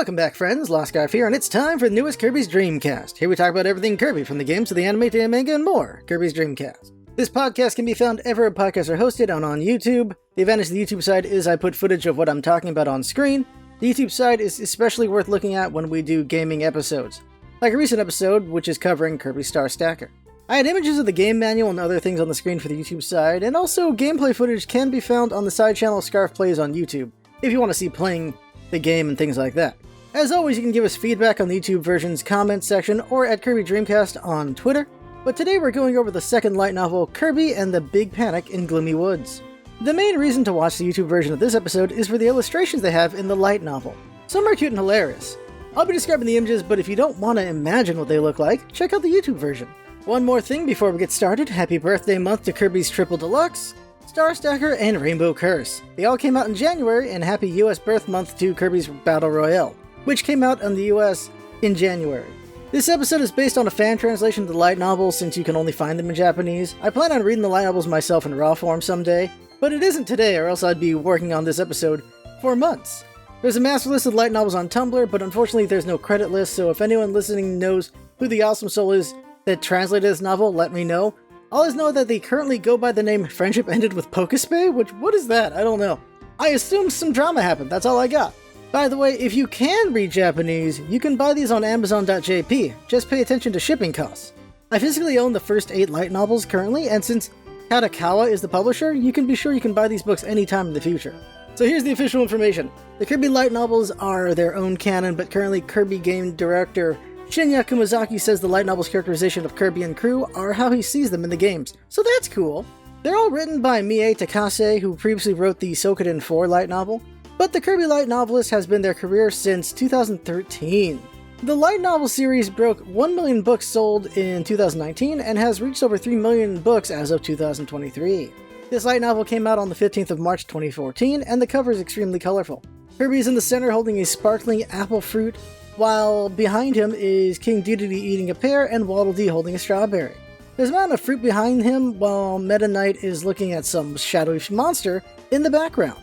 Welcome back, friends. Lost Scarf here, and it's time for the newest Kirby's Dreamcast. Here we talk about everything Kirby, from the games to the anime to the manga and more. Kirby's Dreamcast. This podcast can be found everywhere podcasts are hosted and on YouTube. The advantage of the YouTube side is I put footage of what I'm talking about on screen. The YouTube side is especially worth looking at when we do gaming episodes, like a recent episode, which is covering Kirby Star Stacker. I had images of the game manual and other things on the screen for the YouTube side, and also gameplay footage can be found on the side channel Scarf Plays on YouTube, if you want to see playing the game and things like that. As always, you can give us feedback on the YouTube version's comments section or at Kirby Dreamcast on Twitter. But today we're going over the second light novel, Kirby and the Big Panic in Gloomy Woods. The main reason to watch the YouTube version of this episode is for the illustrations they have in the light novel. Some are cute and hilarious. I'll be describing the images, but if you don't want to imagine what they look like, check out the YouTube version. One more thing before we get started: happy birthday month to Kirby's Triple Deluxe, Star Stacker, and Rainbow Curse. They all came out in January, and happy US birth month to Kirby's Battle Royale, which came out in the US in January. This episode is based on a fan translation of the light novels since you can only find them in Japanese. I plan on reading the light novels myself in raw form someday, but it isn't today or else I'd be working on this episode for months. There's a master list of light novels on Tumblr, but unfortunately there's no credit list, so if anyone listening knows who the awesome soul is that translated this novel, let me know. I'll just know that they currently go by the name Friendship Ended with Pokespace, what is that? I don't know. I assume some drama happened, that's all I got. By the way, if you can read Japanese, you can buy these on Amazon.jp. Just pay attention to shipping costs. I physically own the first 8 light novels currently, and since Kadokawa is the publisher, you can be sure you can buy these books anytime in the future. So here's the official information. The Kirby Light Novels are their own canon, but currently Kirby game director Shinya Kumazaki says the light novels' characterization of Kirby and crew are how he sees them in the games, so that's cool. They're all written by Mie Takase, who previously wrote the Sokoden 4 light novel. But the Kirby Light Novelist has been their career since 2013. The light novel series broke 1 million books sold in 2019 and has reached over 3 million books as of 2023. This light novel came out on the 15th of March 2014, and the cover is extremely colorful. Kirby is in the center holding a sparkling apple fruit, while behind him is King Dedede eating a pear and Waddle Dee holding a strawberry. There's a mountain of fruit behind him, while Meta Knight is looking at some shadowy monster in the background.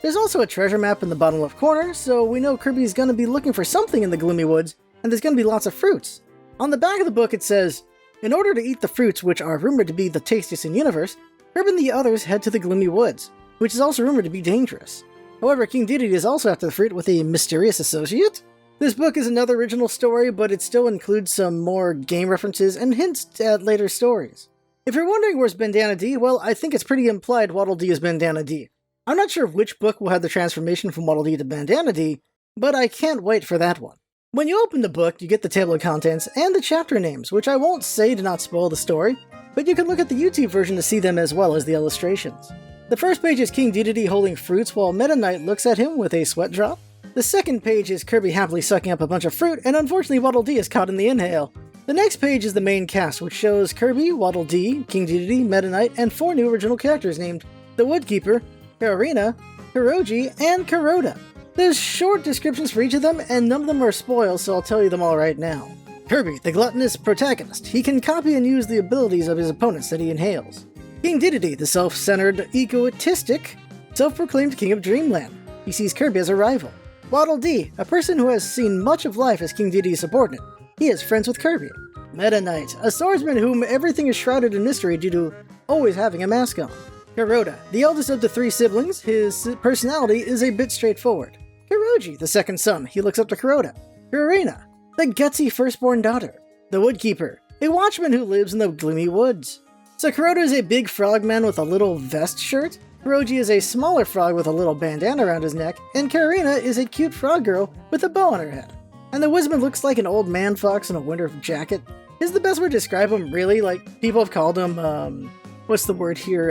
There's also a treasure map in the bottom left corner, so we know Kirby's going to be looking for something in the Gloomy Woods, and there's going to be lots of fruits. On the back of the book it says, in order to eat the fruits which are rumored to be the tastiest in the universe, Kirby and the others head to the Gloomy Woods, which is also rumored to be dangerous. However, King Dedede is also after the fruit with a mysterious associate. This book is another original story, but it still includes some more game references and hints at later stories. If you're wondering where's Bandana Dee, well, I think it's pretty implied Waddle Dee is Bandana Dee. I'm not sure which book will have the transformation from Waddle Dee to Bandana Dee, but I can't wait for that one. When you open the book, you get the table of contents and the chapter names, which I won't say to not spoil the story, but you can look at the YouTube version to see them as well as the illustrations. The first page is King Dedede holding fruits while Meta Knight looks at him with a sweat drop. The second page is Kirby happily sucking up a bunch of fruit, and unfortunately Waddle Dee is caught in the inhale. The next page is the main cast, which shows Kirby, Waddle Dee, King Dedede, Meta Knight, and 4 new original characters named the Woodkeeper, Karina, Kuroji, and Kuroda. There's short descriptions for each of them, and none of them are spoiled, so I'll tell you them all right now. Kirby, the gluttonous protagonist. He can copy and use the abilities of his opponents that he inhales. King Dedede, the self-centered, egotistic, self-proclaimed king of Dreamland. He sees Kirby as a rival. Waddle Dee, a person who has seen much of life as King Dedede's subordinate. He is friends with Kirby. Meta Knight, a swordsman whom everything is shrouded in mystery due to always having a mask on. Kuroda, the eldest of the 3 siblings, his personality is a bit straightforward. Kuroji, the second son, he looks up to Kuroda. Karina, the gutsy firstborn daughter. The Woodkeeper, a watchman who lives in the Gloomy Woods. So Kuroda is a big frogman with a little vest shirt, Kuroji is a smaller frog with a little bandana around his neck, and Karina is a cute frog girl with a bow on her head. And the Wizman looks like an old man fox in a winter jacket. Is the best way to describe him, really? Like, people have called him, what's the word here,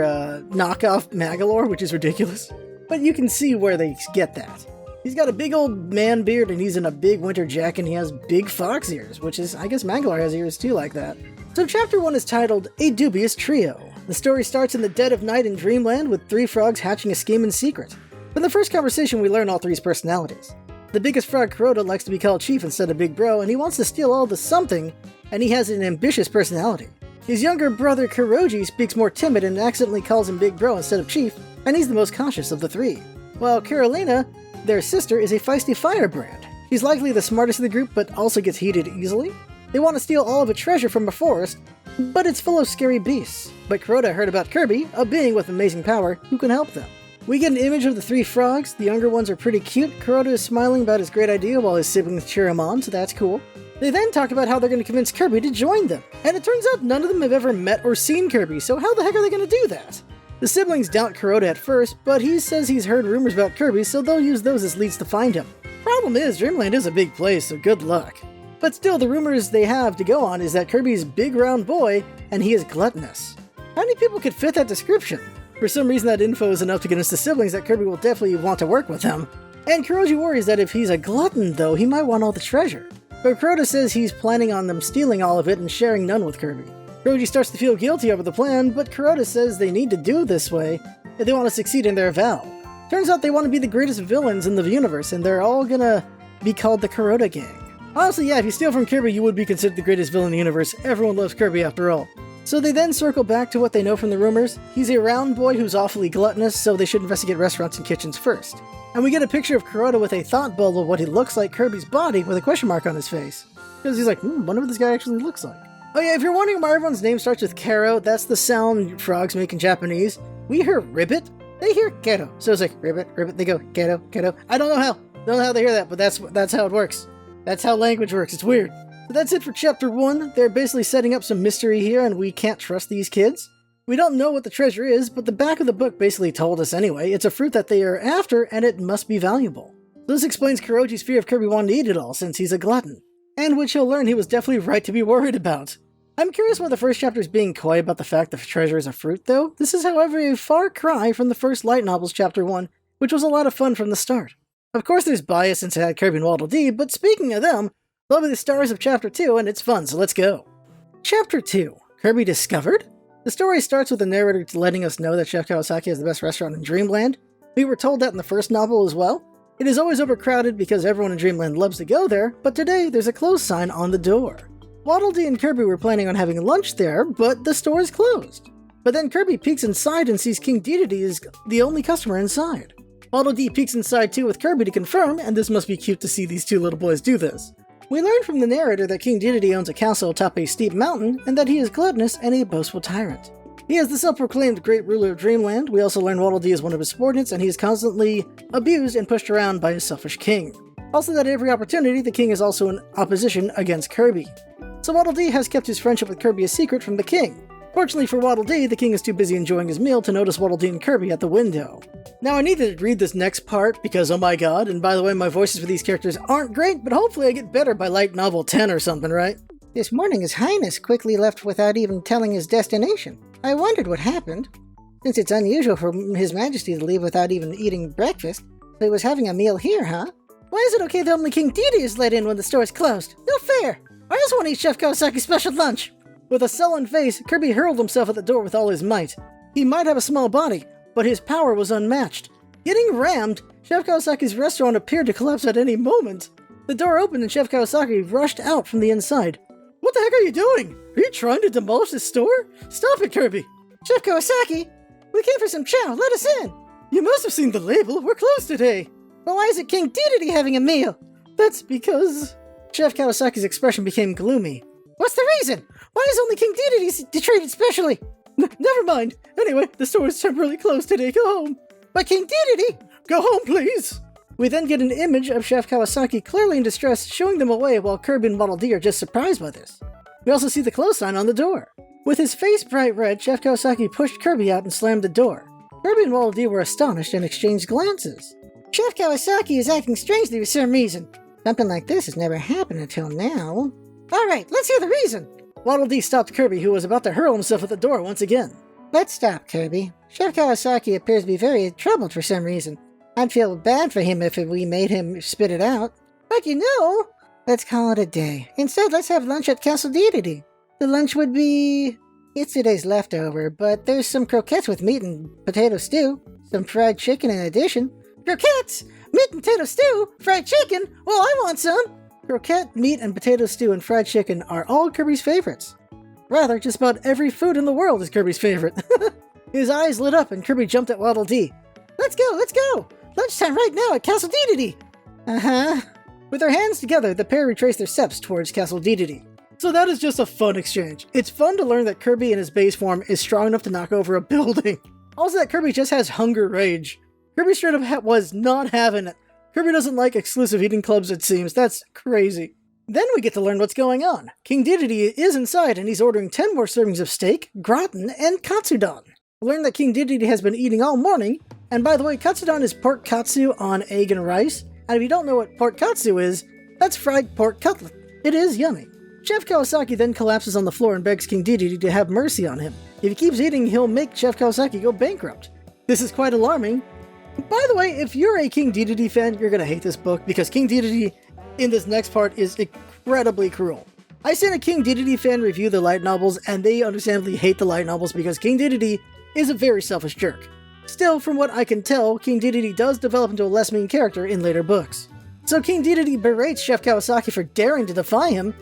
knockoff Magalore, which is ridiculous. But you can see where they get that. He's got a big old man beard, and he's in a big winter jacket, and he has big fox ears, which is, I guess Magalore has ears too like that. So chapter 1 is titled, A Dubious Trio. The story starts in the dead of night in Dreamland with 3 frogs hatching a scheme in secret. From the first conversation we learn all 3's personalities. The biggest frog, Kuroda, likes to be called Chief instead of Big Bro, and he wants to steal all the something, and he has an ambitious personality. His younger brother, Kuroji, speaks more timid and accidentally calls him Big Bro instead of Chief, and he's the most cautious of the 3. While Carolina, their sister, is a feisty firebrand. She's likely the smartest of the group, but also gets heated easily. They want to steal all of a treasure from a forest, but it's full of scary beasts. But Kuroda heard about Kirby, a being with amazing power, who can help them. We get an image of the 3 frogs. The younger ones are pretty cute. Kuroda is smiling about his great idea while his siblings cheer him on, so that's cool. They then talk about how they're going to convince Kirby to join them. And it turns out none of them have ever met or seen Kirby, so how the heck are they going to do that? The siblings doubt Kuroda at first, but he says he's heard rumors about Kirby, so they'll use those as leads to find him. Problem is, Dreamland is a big place, so good luck. But still, the rumors they have to go on is that Kirby's big round boy, and he is gluttonous. How many people could fit that description? For some reason that info is enough to convince the siblings that Kirby will definitely want to work with him. And Kuroji worries that if he's a glutton though, he might want all the treasure. But Kuroda says he's planning on them stealing all of it and sharing none with Kirby. Kuroji starts to feel guilty over the plan, but Kuroda says they need to do it this way if they want to succeed in their vow. Turns out they want to be the greatest villains in the universe, and they're all gonna be called the Kuroda Gang. Honestly, yeah, if you steal from Kirby, you would be considered the greatest villain in the universe. Everyone loves Kirby after all. So they then circle back to what they know from the rumors. He's a round boy who's awfully gluttonous, so they should investigate restaurants and kitchens first. And we get a picture of Kuroda with a thought bubble of what he looks like Kirby's body with a question mark on his face. Because he's like, wonder what this guy actually looks like. Oh yeah, if you're wondering why everyone's name starts with Kero, that's the sound frogs make in Japanese. We hear ribbit, they hear Kero. So it's like ribbit, ribbit, they go Kero, Kero. I don't know how they hear that, but that's how it works. That's how language works, it's weird. So that's it for Chapter 1. They're basically setting up some mystery here, and we can't trust these kids. We don't know what the treasure is, but the back of the book basically told us anyway. It's a fruit that they are after, and it must be valuable. This explains Kuroji's fear of Kirby wanting to eat it all, since he's a glutton. And which he'll learn he was definitely right to be worried about. I'm curious why the first chapter is being coy about the fact the treasure is a fruit, though. This is, however, a far cry from the first Light Novels Chapter 1, which was a lot of fun from the start. Of course there's bias since it had Kirby and Waddle Dee, but speaking of them, they'll be the stars of Chapter 2, and it's fun, so let's go. Chapter 2. Kirby Discovered? The story starts with the narrator letting us know that Chef Kawasaki has the best restaurant in Dreamland. We were told that in the first novel as well. It is always overcrowded because everyone in Dreamland loves to go there, but today there's a closed sign on the door. Waddle Dee and Kirby were planning on having lunch there, but the store is closed. But then Kirby peeks inside and sees King Dedede is the only customer inside. Waddle Dee peeks inside too with Kirby to confirm, and this must be cute to see these two little boys do this. We learn from the narrator that King Dedede owns a castle atop a steep mountain, and that he is gluttonous and a boastful tyrant. He is the self-proclaimed great ruler of Dreamland. We also learn Waddle Dee is one of his subordinates, and he is constantly abused and pushed around by his selfish king. Also that at every opportunity, the king is also in opposition against Kirby. So Waddle Dee has kept his friendship with Kirby a secret from the king. Fortunately for Waddle Dee, the king is too busy enjoying his meal to notice Waddle Dee and Kirby at the window. Now I need to read this next part because oh my god, and by the way my voices for these characters aren't great, but hopefully I get better by Light Novel 10 or something, right? This morning His Highness quickly left without even telling his destination. I wondered what happened. Since it's unusual for His Majesty to leave without even eating breakfast, so he was having a meal here, huh? Why is it okay that only King Dedede is let in when the store is closed? No fair! I just want to eat Chef Kawasaki's special lunch! With a sullen face, Kirby hurled himself at the door with all his might. He might have a small body, but his power was unmatched. Getting rammed, Chef Kawasaki's restaurant appeared to collapse at any moment. The door opened and Chef Kawasaki rushed out from the inside. What the heck are you doing? Are you trying to demolish this store? Stop it, Kirby! Chef Kawasaki! We came for some chow, let us in! You must have seen the label, we're closed today! But why is it King Dedede having a meal? That's because... Chef Kawasaki's expression became gloomy. What's the reason? Why is only King Dedede treated specially? Never mind. Anyway, the store is temporarily closed today. Go home. But King Dedede! Go home, please! We then get an image of Chef Kawasaki clearly in distress, showing them away while Kirby and Waddle Dee are just surprised by this. We also see the close sign on the door. With his face bright red, Chef Kawasaki pushed Kirby out and slammed the door. Kirby and Waddle Dee were astonished and exchanged glances. Chef Kawasaki is acting strangely for some reason. Something like this has never happened until now. Alright, let's hear the reason! Waddle Dee stopped Kirby, who was about to hurl himself at the door once again. Let's stop, Kirby. Chef Kawasaki appears to be very troubled for some reason. I'd feel bad for him if we made him spit it out. But you know... Let's call it a day. Instead, let's have lunch at Castle Dedede. The lunch would be... It's today's leftover, but there's some croquettes with meat and potato stew. Some fried chicken in addition. Croquettes! Meat and potato stew? Fried chicken? Well, I want some! Croquette, meat, and potato stew and fried chicken are all Kirby's favorites. Rather, just about every food in the world is Kirby's favorite. His eyes lit up and Kirby jumped at Waddle Dee. Let's go, let's go! Lunchtime right now at Castle Dedede! Uh-huh. With their hands together, the pair retrace their steps towards Castle Dedede. So that is just a fun exchange. It's fun to learn that Kirby in his base form is strong enough to knock over a building. Also that Kirby just has hunger rage. Kirby straight up was not having it. Kirby doesn't like exclusive eating clubs, it seems. That's crazy. Then we get to learn what's going on. King Dedede is inside and he's ordering 10 more servings of steak, gratin, and katsudon. We learn that King Dedede has been eating all morning, and by the way, katsudon is pork katsu on egg and rice, and if you don't know what pork katsu is, that's fried pork cutlet. It is yummy. Chef Kawasaki then collapses on the floor and begs King Dedede to have mercy on him. If he keeps eating, he'll make Chef Kawasaki go bankrupt. This is quite alarming. By the way, if you're a King Dedede fan, you're gonna hate this book, because King Dedede in this next part is incredibly cruel. I seen a King Dedede fan review the light novels, and they understandably hate the light novels because King Dedede is a very selfish jerk. Still, from what I can tell, King Dedede does develop into a less mean character in later books. So King Dedede berates Chef Kawasaki for daring to defy him,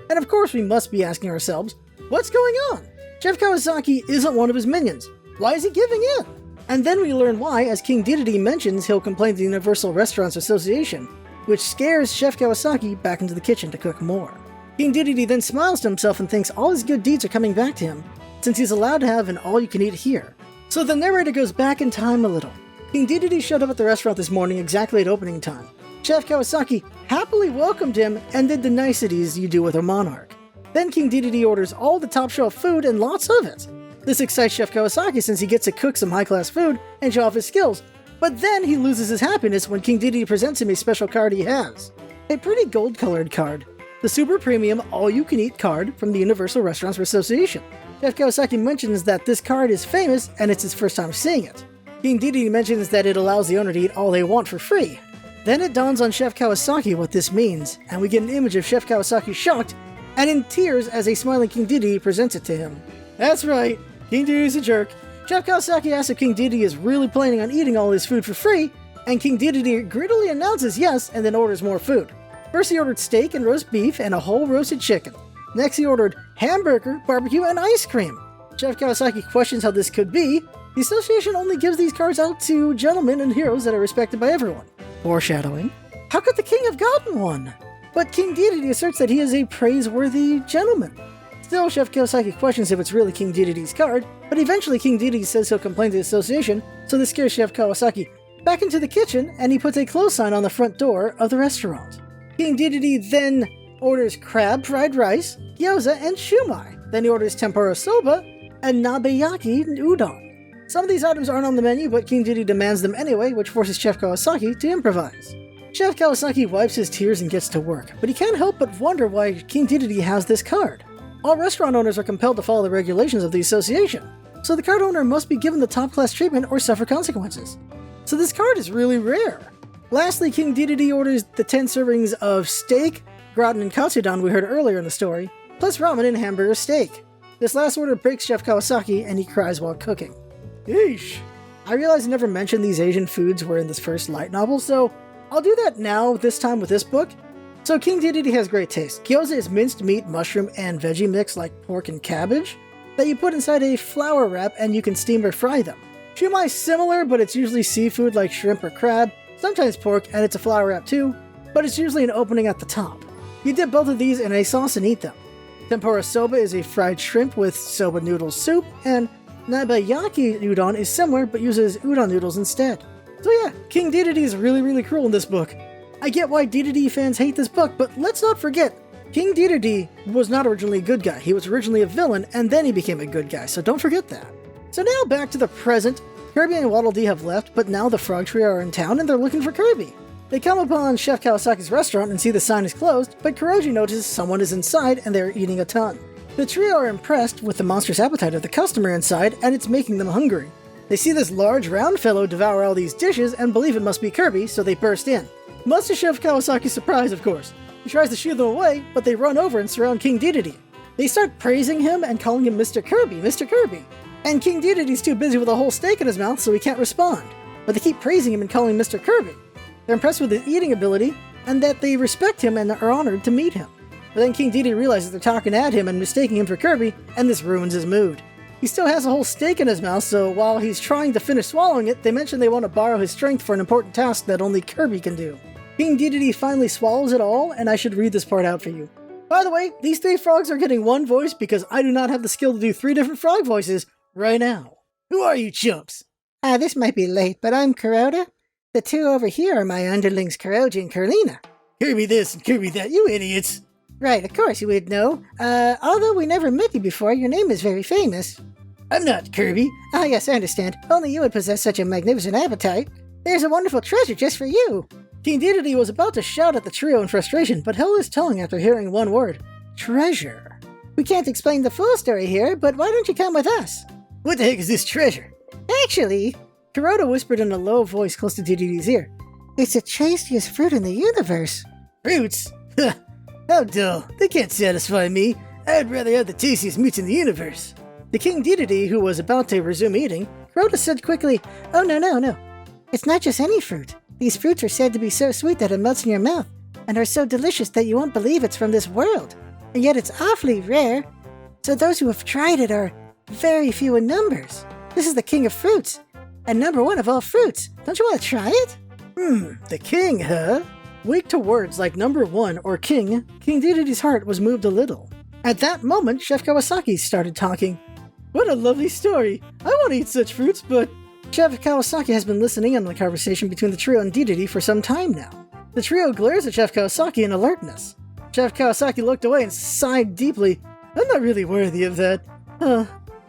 and of course we must be asking ourselves, what's going on? Chef Kawasaki isn't one of his minions. Why is he giving in? And then we learn why, as King Dedede mentions he'll complain to the Universal Restaurants Association, which scares Chef Kawasaki back into the kitchen to cook more. King Dedede then smiles to himself and thinks all his good deeds are coming back to him, since he's allowed to have an all-you-can-eat here. So the narrator goes back in time a little. King Dedede showed up at the restaurant this morning exactly at opening time. Chef Kawasaki happily welcomed him and did the niceties you do with a monarch. Then King Dedede orders all the top-shelf food and lots of it. This excites Chef Kawasaki since he gets to cook some high-class food and show off his skills, but then he loses his happiness when King Dedede presents him a special card he has. A pretty gold-colored card. The super premium all-you-can-eat card from the Universal Restaurants Association. Chef Kawasaki mentions that this card is famous and it's his first time seeing it. King Dedede mentions that it allows the owner to eat all they want for free. Then it dawns on Chef Kawasaki what this means, and we get an image of Chef Kawasaki shocked and in tears as a smiling King Dedede presents it to him. That's right, King Dedede's a jerk. Chef Kawasaki asks if King Dedede is really planning on eating all his food for free, and King Dedede greedily announces yes and then orders more food. First he ordered steak and roast beef and a whole roasted chicken. Next he ordered hamburger, barbecue, and ice cream. Chef Kawasaki questions how this could be. The association only gives these cards out to gentlemen and heroes that are respected by everyone. Foreshadowing. How could the king have gotten one? But King Dedede asserts that he is a praiseworthy gentleman. Still, Chef Kawasaki questions if it's really King Dedede's card, but eventually King Dedede says he'll complain to the association, so this scares Chef Kawasaki back into the kitchen, and he puts a close sign on the front door of the restaurant. King Dedede then orders crab fried rice, gyoza, and shumai. Then he orders tempura soba and nabeyaki udon. Some of these items aren't on the menu, but King Dedede demands them anyway, which forces Chef Kawasaki to improvise. Chef Kawasaki wipes his tears and gets to work, but he can't help but wonder why King Dedede has this card. All restaurant owners are compelled to follow the regulations of the association, so the card owner must be given the top-class treatment or suffer consequences. So this card is really rare. Lastly, King Dedede orders the 10 servings of steak, gratin, and katsudon we heard earlier in the story, plus ramen and hamburger steak. This last order breaks Chef Kawasaki, and he cries while cooking. Eesh. I realize I never mentioned these Asian foods were in this first light novel, so I'll do that now, this time with this book. So King Dedede has great taste. Gyoza is minced meat, mushroom, and veggie mix like pork and cabbage that you put inside a flour wrap and you can steam or fry them. Shumai is similar, but it's usually seafood like shrimp or crab, sometimes pork, and it's a flour wrap too, but it's usually an opening at the top. You dip both of these in a sauce and eat them. Tempura soba is a fried shrimp with soba noodle soup, and nabeyaki udon is similar but uses udon noodles instead. So yeah, King Dedede is really cruel in this book. I get why Dedede fans hate this book, but let's not forget, King Dedede was not originally a good guy. He was originally a villain, and then he became a good guy, so don't forget that. So now back to the present. Kirby and Waddle Dee have left, but now the Frog Trio are in town and they're looking for Kirby. They come upon Chef Kawasaki's restaurant and see the sign is closed, but Kuroji notices someone is inside and they're eating a ton. The trio are impressed with the monstrous appetite of the customer inside, and it's making them hungry. They see this large round fellow devour all these dishes and believe it must be Kirby, so they burst in. Much to Chef Kawasaki's surprise, of course. He tries to shoo them away, but they run over and surround King Dedede. They start praising him and calling him Mr. Kirby, Mr. Kirby. And King Dedede's too busy with a whole steak in his mouth, so he can't respond. But they keep praising him and calling him Mr. Kirby. They're impressed with his eating ability, and that they respect him and are honored to meet him. But then King Dedede realizes they're talking at him and mistaking him for Kirby, and this ruins his mood. He still has a whole steak in his mouth, so while he's trying to finish swallowing it, they mention they want to borrow his strength for an important task that only Kirby can do. King Dedede finally swallows it all, and I should read this part out for you. By the way, these 3 frogs are getting one voice because I do not have the skill to do 3 different frog voices right now. Who are you, chumps? This might be late, but I'm Kuroda. The 2 over here are my underlings Kuroji and Kurlina. Kirby this and Kirby that, you idiots. Right, of course you would know. Although we never met you before, your name is very famous. I'm not Kirby. Ah, yes, I understand. Only you would possess such a magnificent appetite. There's a wonderful treasure just for you. King Dedede was about to shout at the trio in frustration, but held his tongue after hearing one word. Treasure. We can't explain the full story here, but why don't you come with us? What the heck is this treasure? Actually, Kuroda whispered in a low voice close to Dedede's ear. It's the tastiest fruit in the universe. Fruits? How dull. They can't satisfy me. I'd rather have the tastiest meats in the universe. The King Dedede, who was about to resume eating, Kuroda said quickly, Oh, no. It's not just any fruit. These fruits are said to be so sweet that it melts in your mouth, and are so delicious that you won't believe it's from this world. And yet it's awfully rare, so those who have tried it are very few in numbers. This is the king of fruits, and #1 of all fruits. Don't you want to try it? The king, huh? Weak to words like #1 or king, King Dedede's heart was moved a little. At that moment, Chef Kawasaki started talking. What a lovely story. I want to eat such fruits, but... Chef Kawasaki has been listening in on the conversation between the trio and Dedede for some time now. The trio glares at Chef Kawasaki in alertness. Chef Kawasaki looked away and sighed deeply. I'm not really worthy of that.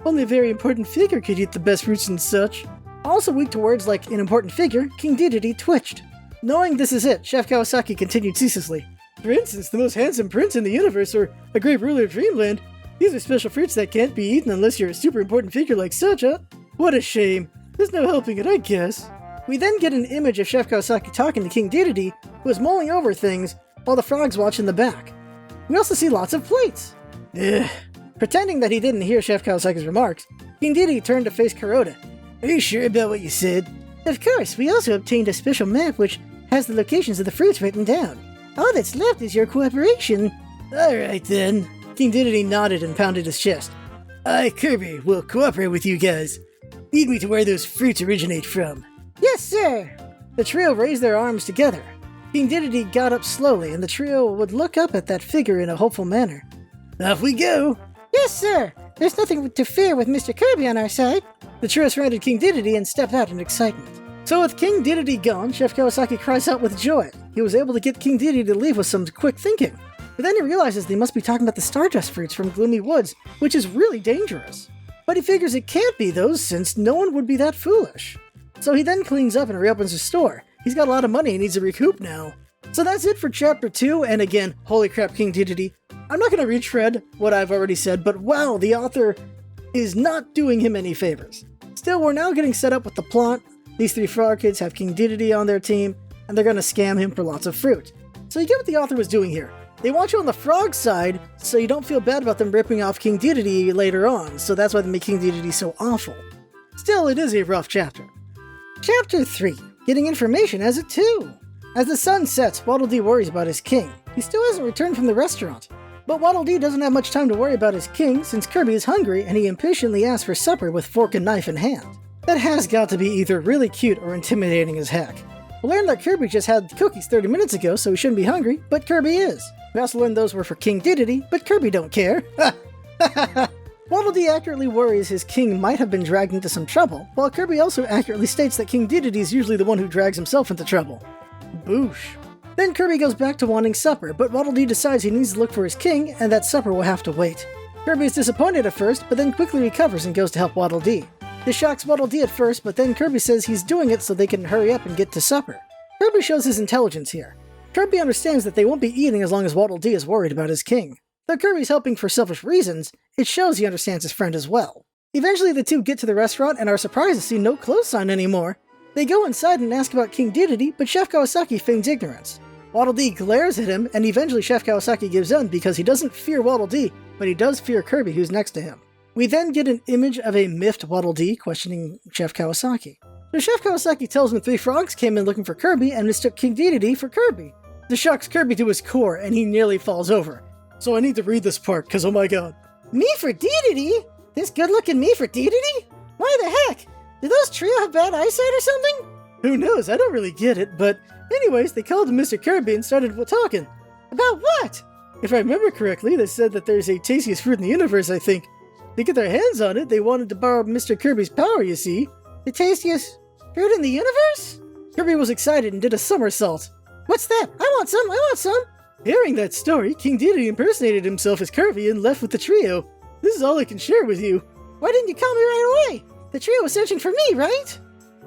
Only a very important figure could eat the best fruits and such. Also weak to words like an important figure, King Dedede twitched. Knowing this is it, Chef Kawasaki continued ceaselessly. For instance, the most handsome prince in the universe or a great ruler of Dreamland. These are special fruits that can't be eaten unless you're a super important figure like such, huh? What a shame. There's no helping it, I guess. We then get an image of Chef Kawasaki talking to King Dedede, who is mulling over things, while the frogs watch in the back. We also see lots of plates. Pretending that he didn't hear Chef Kawasaki's remarks, King Dedede turned to face Kuroda. Are you sure about what you said? Of course, we also obtained a special map which has the locations of the fruits written down. All that's left is your cooperation. Alright then. King Dedede nodded and pounded his chest. I, Kirby, will cooperate with you guys. Lead me to where those fruits originate from. Yes, sir! The trio raised their arms together. King Dedede got up slowly, and the trio would look up at that figure in a hopeful manner. Off we go! Yes, sir! There's nothing to fear with Mr. Kirby on our side. The trio surrounded King Dedede and stepped out in excitement. So with King Dedede gone, Chef Kawasaki cries out with joy. He was able to get King Dedede to leave with some quick thinking. But then he realizes they must be talking about the Stardust fruits from Gloomy Woods, which is really dangerous. But he figures it can't be those since no one would be that foolish. So he then cleans up and reopens his store. He's got a lot of money and needs to recoup now. So that's it for Chapter 2, and again, holy crap, King Dedede. I'm not going to retread what I've already said, but wow, the author is not doing him any favors. Still, we're now getting set up with the plot. These 3 frog kids have King Dedede on their team, and they're going to scam him for lots of fruit. So you get what the author was doing here. They want you on the frog side, so you don't feel bad about them ripping off King Dedede later on, so that's why they make King Dedede so awful. Still, it is a rough chapter. Chapter 3. Getting information as a 2. As the sun sets, Waddle Dee worries about his king. He still hasn't returned from the restaurant. But Waddle Dee doesn't have much time to worry about his king, since Kirby is hungry and he impatiently asks for supper with fork and knife in hand. That has got to be either really cute or intimidating as heck. We learned that Kirby just had cookies 30 minutes ago, so he shouldn't be hungry, but Kirby is. We also learned those were for King Dedede, but Kirby don't care. Waddle Dee accurately worries his king might have been dragged into some trouble, while Kirby also accurately states that King Dedede is usually the one who drags himself into trouble. Boosh. Then Kirby goes back to wanting supper, but Waddle Dee decides he needs to look for his king, and that supper will have to wait. Kirby is disappointed at first, but then quickly recovers and goes to help Waddle Dee. This shocks Waddle Dee at first, but then Kirby says he's doing it so they can hurry up and get to supper. Kirby shows his intelligence here. Kirby understands that they won't be eating as long as Waddle Dee is worried about his king. Though Kirby's helping for selfish reasons, it shows he understands his friend as well. Eventually the two get to the restaurant and are surprised to see no close sign anymore. They go inside and ask about King Dedede, but Chef Kawasaki feigns ignorance. Waddle Dee glares at him, and eventually Chef Kawasaki gives in because he doesn't fear Waddle Dee, but he does fear Kirby, who's next to him. We then get an image of a miffed Waddle Dee questioning Chef Kawasaki. So Chef Kawasaki tells him 3 frogs came in looking for Kirby and mistook King Dedede for Kirby. This shocks Kirby to his core, and he nearly falls over. So I need to read this part, cause oh my god. Me for Dedede? This good-looking me for Dedede? Why the heck? Did those trio have bad eyesight or something? Who knows? I don't really get it, but anyways, they called Mr. Kirby and started talking. About what? If I remember correctly, they said that there's a tastiest fruit in the universe, I think. To get their hands on it, they wanted to borrow Mr. Kirby's power, you see. The tastiest fruit in the universe? Kirby was excited and did a somersault. What's that? I want some! Hearing that story, King Dedede impersonated himself as Kirby and left with the trio. This is all I can share with you. Why didn't you call me right away? The trio was searching for me, right?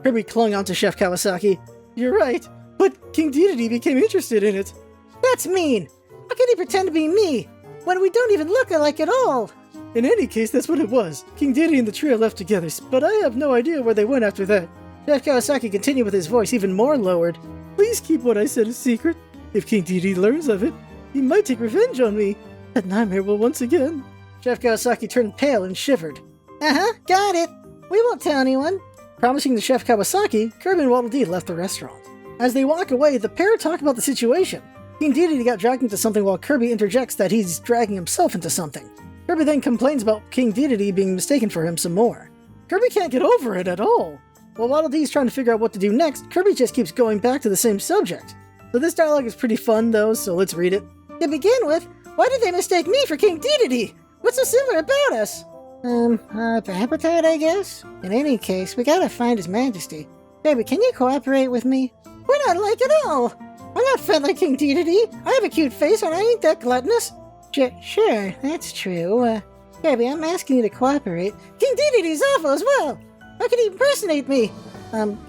Kirby clung onto Chef Kawasaki. You're right, but King Dedede became interested in it. That's mean! How can he pretend to be me, when we don't even look alike at all? In any case, that's what it was. King Dedede and the trio left together, but I have no idea where they went after that. Chef Kawasaki continued with his voice even more lowered. Please keep what I said a secret. If King Dedede learns of it, he might take revenge on me. That nightmare will once again. Chef Kawasaki turned pale and shivered. Got it. We won't tell anyone. Promising to Chef Kawasaki, Kirby and Waddle Dee left the restaurant. As they walk away, the pair talk about the situation. King Dedede got dragged into something while Kirby interjects that he's dragging himself into something. Kirby then complains about King Dedede being mistaken for him some more. Kirby can't get over it at all. While Waddle Dee's trying to figure out what to do next, Kirby just keeps going back to the same subject. So this dialogue is pretty fun though, so let's read it. To begin with, why did they mistake me for King Dedede? What's so similar about us? Appetite, I guess? In any case, we gotta find His Majesty. Baby, can you cooperate with me? We're not alike at all! I'm not fat like King Dedede. I have a cute face and I ain't that gluttonous. Sure, that's true. Kirby, I'm asking you to cooperate. King Dedede's awful as well! How can he impersonate me?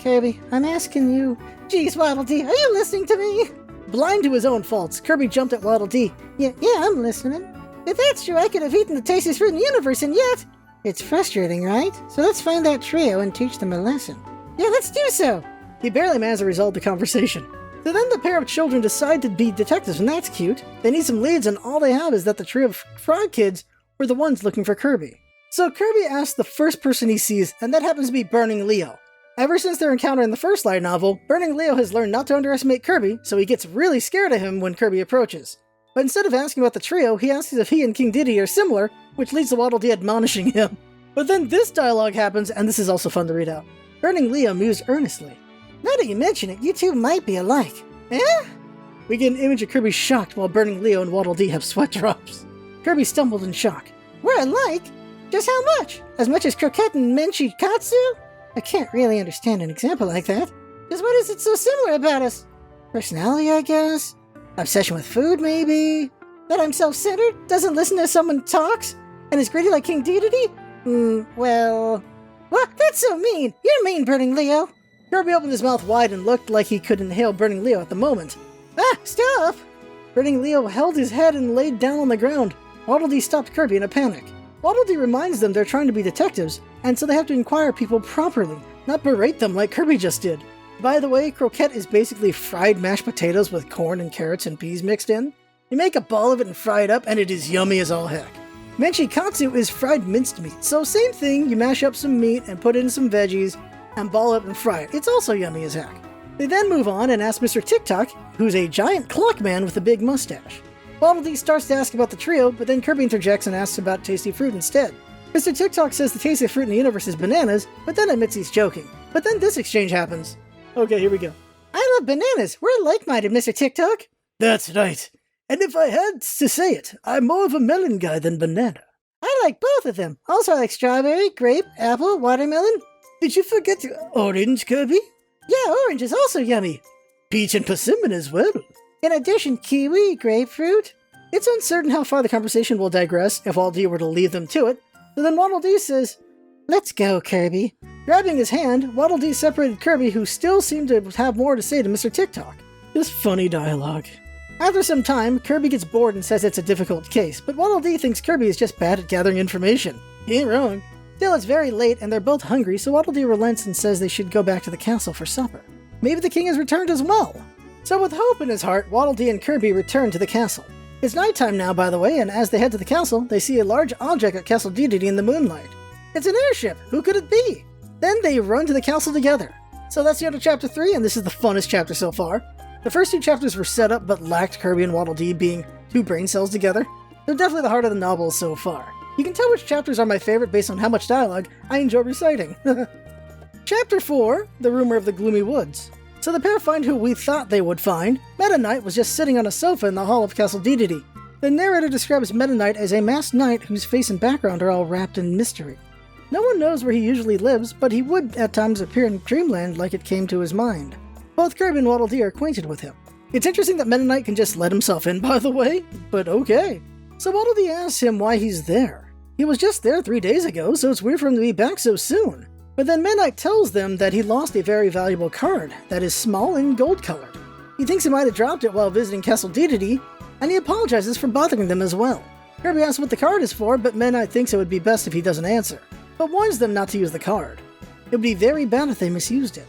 Kirby, I'm asking you... Geez, Waddle Dee, are you listening to me? Blind to his own faults, Kirby jumped at Waddle Dee. Yeah, I'm listening. If that's true, I could have eaten the tastiest fruit in the universe, and yet... It's frustrating, right? So let's find that trio and teach them a lesson. Yeah, let's do so! He barely managed to resolve the conversation. So then the pair of children decide to be detectives, and that's cute. They need some leads, and all they have is that the trio of frog kids were the ones looking for Kirby. So Kirby asks the first person he sees, and that happens to be Burning Leo. Ever since their encounter in the first light novel, Burning Leo has learned not to underestimate Kirby, so he gets really scared of him when Kirby approaches. But instead of asking about the trio, he asks if he and King Dedede are similar, which leads to Waddle Dee admonishing him. But then this dialogue happens, and this is also fun to read out. Burning Leo mused earnestly. Now that you mention it, you two might be alike. Eh? We get an image of Kirby shocked while Burning Leo and Waddle Dee have sweat drops. Kirby stumbled in shock. We're alike? Just how much? As much as Croquette and Menchi Katsu? I can't really understand an example like that. Just what is it so similar about us? Personality, I guess? Obsession with food, maybe? That I'm self-centered, doesn't listen to someone talks, and is greedy like King Dedede? Well... What? That's so mean! You're mean, Burning Leo! Kirby opened his mouth wide and looked like he could inhale Burning Leo at the moment. Ah, stop! Burning Leo held his head and laid down on the ground. Waddle Dee stopped Kirby in a panic. Waddle Dee reminds them they're trying to be detectives, and so they have to inquire people properly, not berate them like Kirby just did. By the way, croquette is basically fried mashed potatoes with corn and carrots and peas mixed in. You make a ball of it and fry it up, and it is yummy as all heck. Menchikatsu is fried minced meat, so same thing, you mash up some meat and put in some veggies, and ball it and fry it. It's also yummy as heck. They then move on and ask Mr. TikTok, who's a giant clock man with a big mustache. Waddle Dee starts to ask about the trio, but then Kirby interjects and asks about tasty fruit instead. Mr. TikTok says the tastiest fruit in the universe is bananas, but then admits he's joking. But then this exchange happens. Okay, here we go. I love bananas. We're like-minded, Mr. TikTok. That's right. And if I had to say it, I'm more of a melon guy than banana. I like both of them. Also I like strawberry, grape, apple, watermelon. Did you forget orange, Kirby? Yeah, orange is also yummy. Peach and persimmon as well. In addition, kiwi, grapefruit. It's uncertain how far the conversation will digress if Waddle Dee were to leave them to it. So then Waddle Dee says, "Let's go, Kirby." Grabbing his hand, Waddle Dee separated Kirby, who still seemed to have more to say to Mr. TikTok. Just funny dialogue. After some time, Kirby gets bored and says it's a difficult case, but Waddle Dee thinks Kirby is just bad at gathering information. He ain't wrong. Still, it's very late and they're both hungry, so Waddle Dee relents and says they should go back to the castle for supper. Maybe the king has returned as well. So with hope in his heart, Waddle Dee and Kirby return to the castle. It's nighttime now, by the way, and as they head to the castle, they see a large object at Castle Dedede in the moonlight. It's an airship! Who could it be? Then they run to the castle together. So that's the end of Chapter 3, and this is the funnest chapter so far. The first two chapters were set up, but lacked Kirby and Waddle Dee being two brain cells together. They're definitely the heart of the novel so far. You can tell which chapters are my favorite based on how much dialogue I enjoy reciting. Chapter 4, The Rumor of the Gloomy Woods. So the pair find who we thought they would find. Meta Knight was just sitting on a sofa in the hall of Castle Dedede. The narrator describes Meta Knight as a masked knight whose face and background are all wrapped in mystery. No one knows where he usually lives, but he would at times appear in Dreamland like it came to his mind. Both Kirby and Waddle Dee are acquainted with him. It's interesting that Meta Knight can just let himself in, by the way, but okay. So Waddle Dee asks him why he's there. He was just there 3 days ago, so it's weird for him to be back so soon. But then Meta Knight tells them that he lost a very valuable card that is small and gold-colored. He thinks he might have dropped it while visiting Castle Dedede, and he apologizes for bothering them as well. Kirby asks what the card is for, but Meta Knight thinks it would be best if he doesn't answer, but warns them not to use the card. It would be very bad if they misused it.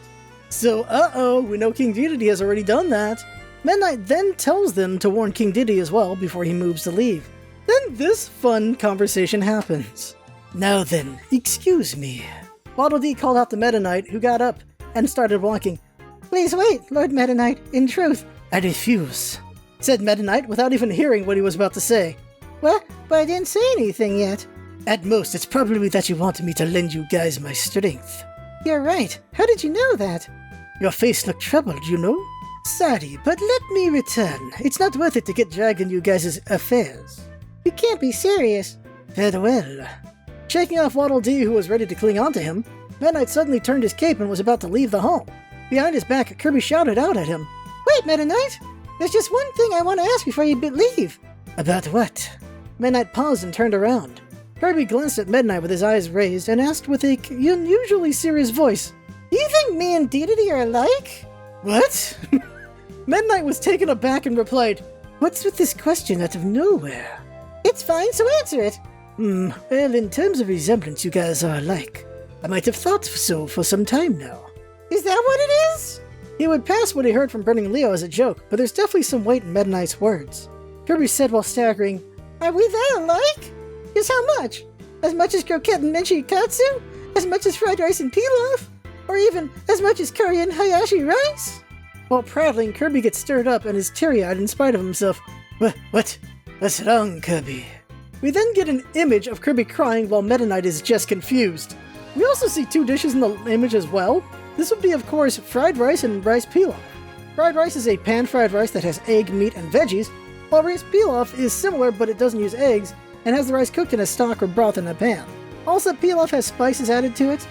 So, we know King Dedede has already done that. Meta Knight then tells them to warn King Dedede as well before he moves to leave. Then this fun conversation happens. Now then, excuse me. Waddle Dee called out to Meta Knight, who got up and started walking. Please wait, Lord Meta Knight. In truth, I refuse, said Meta Knight without even hearing what he was about to say. What? But I didn't say anything yet. At most, it's probably that you wanted me to lend you guys my strength. You're right. How did you know that? Your face looked troubled, you know? Sorry, but let me return. It's not worth it to get dragged in you guys' affairs. You can't be serious. Farewell. Shaking off Waddle Dee, who was ready to cling onto him, Meta Knight suddenly turned his cape and was about to leave the hall. Behind his back, Kirby shouted out at him. Wait, Meta Knight! There's just one thing I want to ask before you leave. About what? Meta Knight paused and turned around. Kirby glanced at Meta Knight with his eyes raised and asked with an unusually serious voice, Do you think me and Dedede are alike? What? Meta Knight was taken aback and replied, What's with this question out of nowhere? It's fine, so answer it. Well, in terms of resemblance, you guys are alike. I might have thought so for some time now. Is that what it is? He would pass what he heard from Burning Leo as a joke, but there's definitely some weight in Meta Knight's words. Kirby said while staggering, Are we that alike? Just how much? As much as croquette and menchie katsu? As much as fried rice and pilaf? Or even as much as curry and hayashi rice? While prattling, Kirby gets stirred up and is teary-eyed in spite of himself. What? What's wrong, Kirby? We then get an image of Kirby crying while Meta Knight is just confused. We also see 2 dishes in the image as well. This would be, of course, fried rice and rice pilaf. Fried rice is a pan-fried rice that has egg, meat, and veggies, while rice pilaf is similar but it doesn't use eggs, and has the rice cooked in a stock or broth in a pan. Also, pilaf has spices added to it.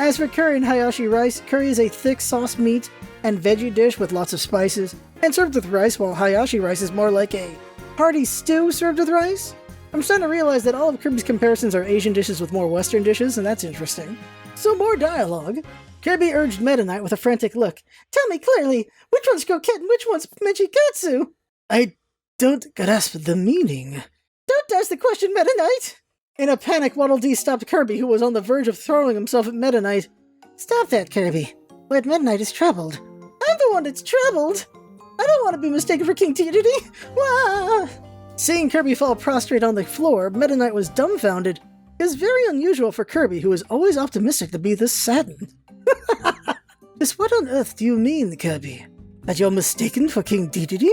As for curry and hayashi rice, curry is a thick sauce meat and veggie dish with lots of spices, and served with rice, while hayashi rice is more like a hearty stew served with rice. I'm starting to realize that all of Kirby's comparisons are Asian dishes with more Western dishes, and that's interesting. So more dialogue. Kirby urged Meta Knight with a frantic look. Tell me clearly, which one's croquette and which one's menchikatsu? I don't grasp the meaning. Don't ask the question, Meta Knight! In a panic, Waddle Dee stopped Kirby, who was on the verge of throwing himself at Meta Knight. Stop that, Kirby. Lord Meta Knight is troubled. I'm the one that's troubled! I don't want to be mistaken for King Dedede! Wah! Seeing Kirby fall prostrate on the floor, Meta Knight was dumbfounded. It was very unusual for Kirby, who was always optimistic, to be this saddened. Just what on earth do you mean, Kirby? That you're mistaken for King Dedede?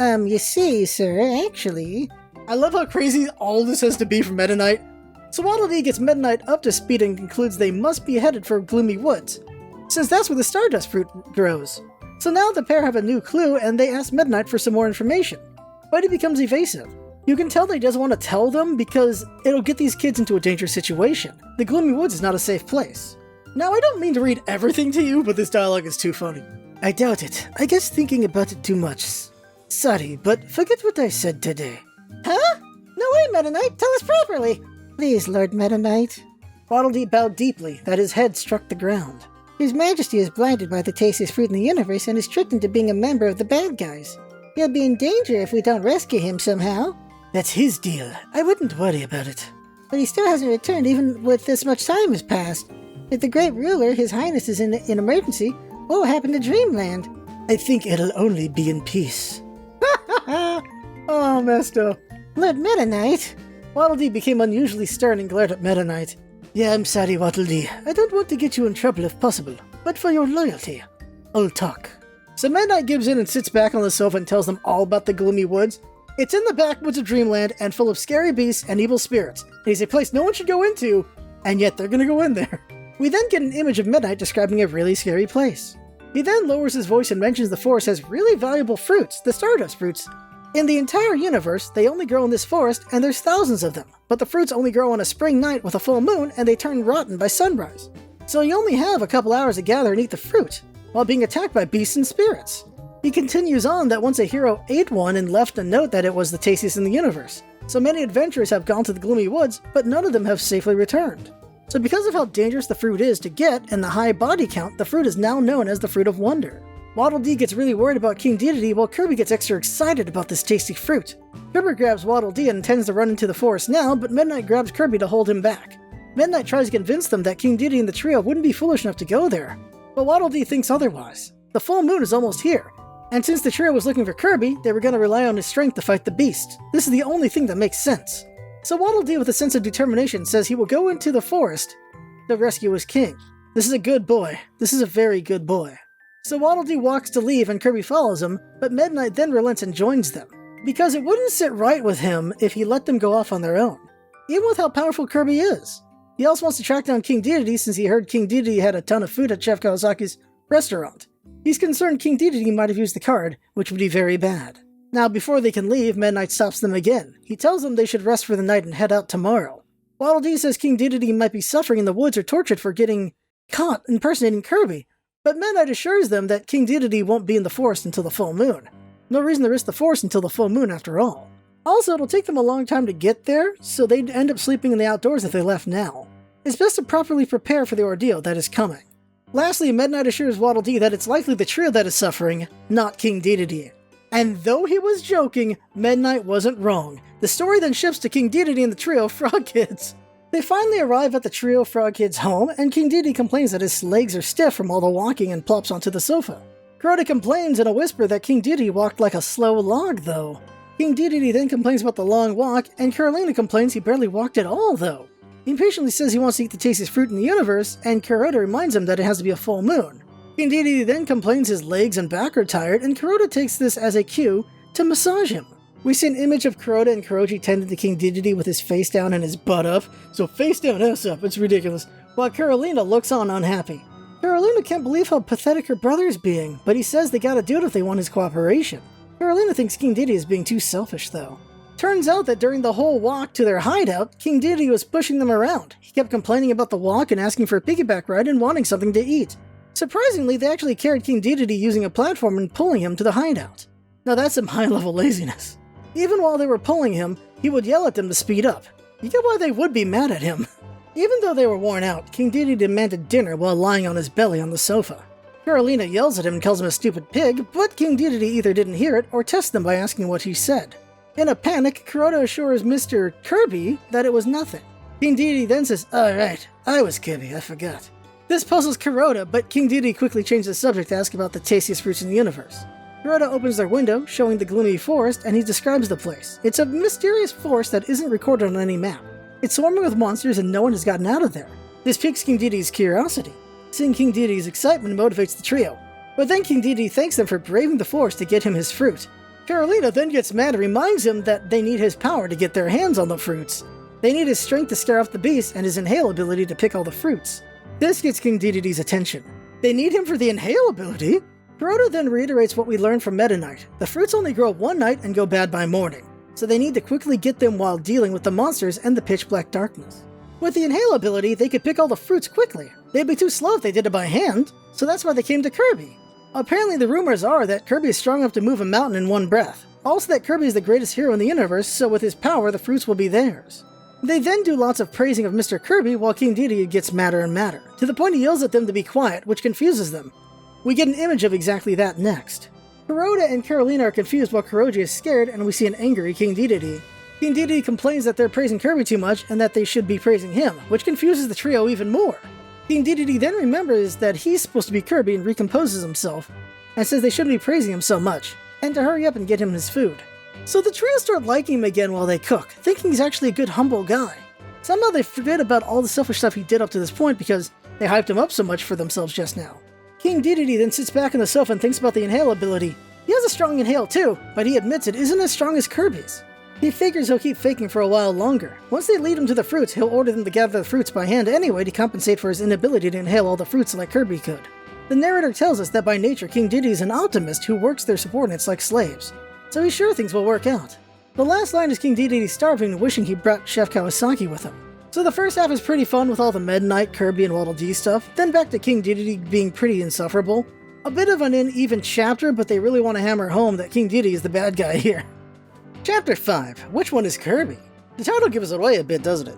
You see, sir, actually... I love how crazy all this has to be for Meta Knight. So Waddle Dee gets Meta Knight up to speed and concludes they must be headed for Gloomy Woods, since that's where the Stardust fruit grows. So now the pair have a new clue, and they ask Meta Knight for some more information. But he becomes evasive. You can tell that he doesn't want to tell them because it'll get these kids into a dangerous situation. The Gloomy Woods is not a safe place. Now, I don't mean to read everything to you, but this dialogue is too funny. I doubt it. I guess thinking about it too much. Sorry, but forget what I said today. Huh? No way, Meta Knight. Tell us properly. Please, Lord Meta Knight. Waddle Dee bowed deeply, that his head struck the ground. His Majesty is blinded by the tastiest fruit in the universe and is tricked into being a member of the bad guys. He'll be in danger if we don't rescue him somehow. That's his deal. I wouldn't worry about it. But he still hasn't returned even with this much time has passed. If the great ruler, his highness, is in an emergency, what will happen to Dreamland? I think it'll only be in peace. Oh, messed up. Lord Meta Knight. Waddle Dee became unusually stern and glared at Meta Knight. Yeah, I'm sorry, Waddle Dee. I don't want to get you in trouble if possible, but for your loyalty, I'll talk. So Meta Knight gives in and sits back on the sofa and tells them all about the Gloomy Woods. It's in the backwoods of Dreamland and full of scary beasts and evil spirits. It is a place no one should go into, and yet they're gonna go in there. We then get an image of Midnight describing a really scary place. He then lowers his voice and mentions the forest has really valuable fruits, the Stardust fruits. In the entire universe, they only grow in this forest, and there's thousands of them, but the fruits only grow on a spring night with a full moon, and they turn rotten by sunrise. So you only have a couple hours to gather and eat the fruit, while being attacked by beasts and spirits. He continues on that once a hero ate one and left a note that it was the tastiest in the universe. So many adventurers have gone to the Gloomy Woods, but none of them have safely returned. So because of how dangerous the fruit is to get and the high body count, the fruit is now known as the Fruit of Wonder. Waddle Dee gets really worried about King Dedede while Kirby gets extra excited about this tasty fruit. Kirby grabs Waddle Dee and intends to run into the forest now, but Midnight grabs Kirby to hold him back. Midnight tries to convince them that King Dedede and the trio wouldn't be foolish enough to go there, but Waddle Dee thinks otherwise. The full moon is almost here, and since the trio was looking for Kirby, they were going to rely on his strength to fight the beast. This is the only thing that makes sense. So Waddle Dee with a sense of determination says he will go into the forest to rescue his king. This is a good boy. This is a very good boy. So Waddle Dee walks to leave and Kirby follows him, but Midnight then relents and joins them, because it wouldn't sit right with him if he let them go off on their own, even with how powerful Kirby is. He also wants to track down King Dedede since he heard King Dedede had a ton of food at Chef Kawasaki's restaurant. He's concerned King Dedede might have used the card, which would be very bad. Now, before they can leave, Midnight stops them again. He tells them they should rest for the night and head out tomorrow. Waddle Dee says King Dedede might be suffering in the woods or tortured for getting caught impersonating Kirby, but Midnight assures them that King Dedede won't be in the forest until the full moon. No reason to risk the forest until the full moon after all. Also, it'll take them a long time to get there, so they'd end up sleeping in the outdoors if they left now. It's best to properly prepare for the ordeal that is coming. Lastly, Midnight assures Waddle Dee that it's likely the trio that is suffering, not King Dedede. And though he was joking, Midnight wasn't wrong. The story then shifts to King Dedede and the trio of Frog Kids. They finally arrive at the trio of Frog Kids' home, and King Dedede complains that his legs are stiff from all the walking and plops onto the sofa. Kuroda complains in a whisper that King Dedede walked like a slow log, though. King Dedede then complains about the long walk, and Carolina complains he barely walked at all, though. He impatiently says he wants to eat the tastiest fruit in the universe, and Kuroda reminds him that it has to be a full moon. King Dedede then complains his legs and back are tired, and Kuroda takes this as a cue to massage him. We see an image of Kuroda and Kuroji tending to King Dedede with his face down and his butt up. So face down, ass up, it's ridiculous. While Carolina looks on unhappy. Carolina can't believe how pathetic her brother is being, but he says they gotta do it if they want his cooperation. Carolina thinks King Dedede is being too selfish though. Turns out that during the whole walk to their hideout, King Dedede was pushing them around. He kept complaining about the walk and asking for a piggyback ride and wanting something to eat. Surprisingly, they actually carried King Dedede using a platform and pulling him to the hideout. Now that's some high-level laziness. Even while they were pulling him, he would yell at them to speed up. You get why they would be mad at him. Even though they were worn out, King Dedede demanded dinner while lying on his belly on the sofa. Carolina yells at him and calls him a stupid pig, but King Dedede either didn't hear it or tests them by asking what he said. In a panic, Kuroda assures Mr. Kirby that it was nothing. King Dedede then says, "Alright, I was Kirby, I forgot." This puzzles Kuroda, but King Dedede quickly changed the subject to ask about the tastiest fruits in the universe. Kuroda opens their window, showing the gloomy forest, and he describes the place. It's a mysterious forest that isn't recorded on any map. It's swarming with monsters and no one has gotten out of there. This piques King Dedede's curiosity. Seeing King Dedede's excitement motivates the trio, but then King Dedede thanks them for braving the forest to get him his fruit. Carolina then gets mad and reminds him that they need his power to get their hands on the fruits. They need his strength to scare off the beast and his inhale ability to pick all the fruits. This gets King Dedede's attention. They need him for the inhale ability? Kuroda then reiterates what we learned from Meta Knight. The fruits only grow one night and go bad by morning, so they need to quickly get them while dealing with the monsters and the pitch black darkness. With the inhale ability, they could pick all the fruits quickly. They'd be too slow if they did it by hand, so that's why they came to Kirby. Apparently the rumors are that Kirby is strong enough to move a mountain in one breath. Also that Kirby is the greatest hero in the universe, so with his power, the fruits will be theirs. They then do lots of praising of Mr. Kirby while King Dedede gets madder and madder, to the point he yells at them to be quiet, which confuses them. We get an image of exactly that next. Kuroda and Carolina are confused while Kuroji is scared, and we see an angry King Dedede. King Dedede complains that they're praising Kirby too much and that they should be praising him, which confuses the trio even more. King Dedede then remembers that he's supposed to be Kirby and recomposes himself, and says they shouldn't be praising him so much, and to hurry up and get him his food. So the trio start liking him again while they cook, thinking he's actually a good, humble guy. Somehow they forget about all the selfish stuff he did up to this point because they hyped him up so much for themselves just now. King Dedede then sits back on the sofa and thinks about the inhale ability. He has a strong inhale too, but he admits it isn't as strong as Kirby's. He figures he'll keep faking for a while longer. Once they lead him to the fruits, he'll order them to gather the fruits by hand anyway to compensate for his inability to inhale all the fruits like Kirby could. The narrator tells us that by nature King Dedede is an optimist who works their subordinates like slaves, so he's sure things will work out. The last line is King Dedede starving and wishing he brought Chef Kawasaki with him. So the first half is pretty fun with all the Meta Knight, Kirby, and Waddle Dee stuff, then back to King Dedede being pretty insufferable. A bit of an uneven chapter, but they really want to hammer home that King Dedede is the bad guy here. Chapter 5. Which one is Kirby? The title gives it away a bit, doesn't it?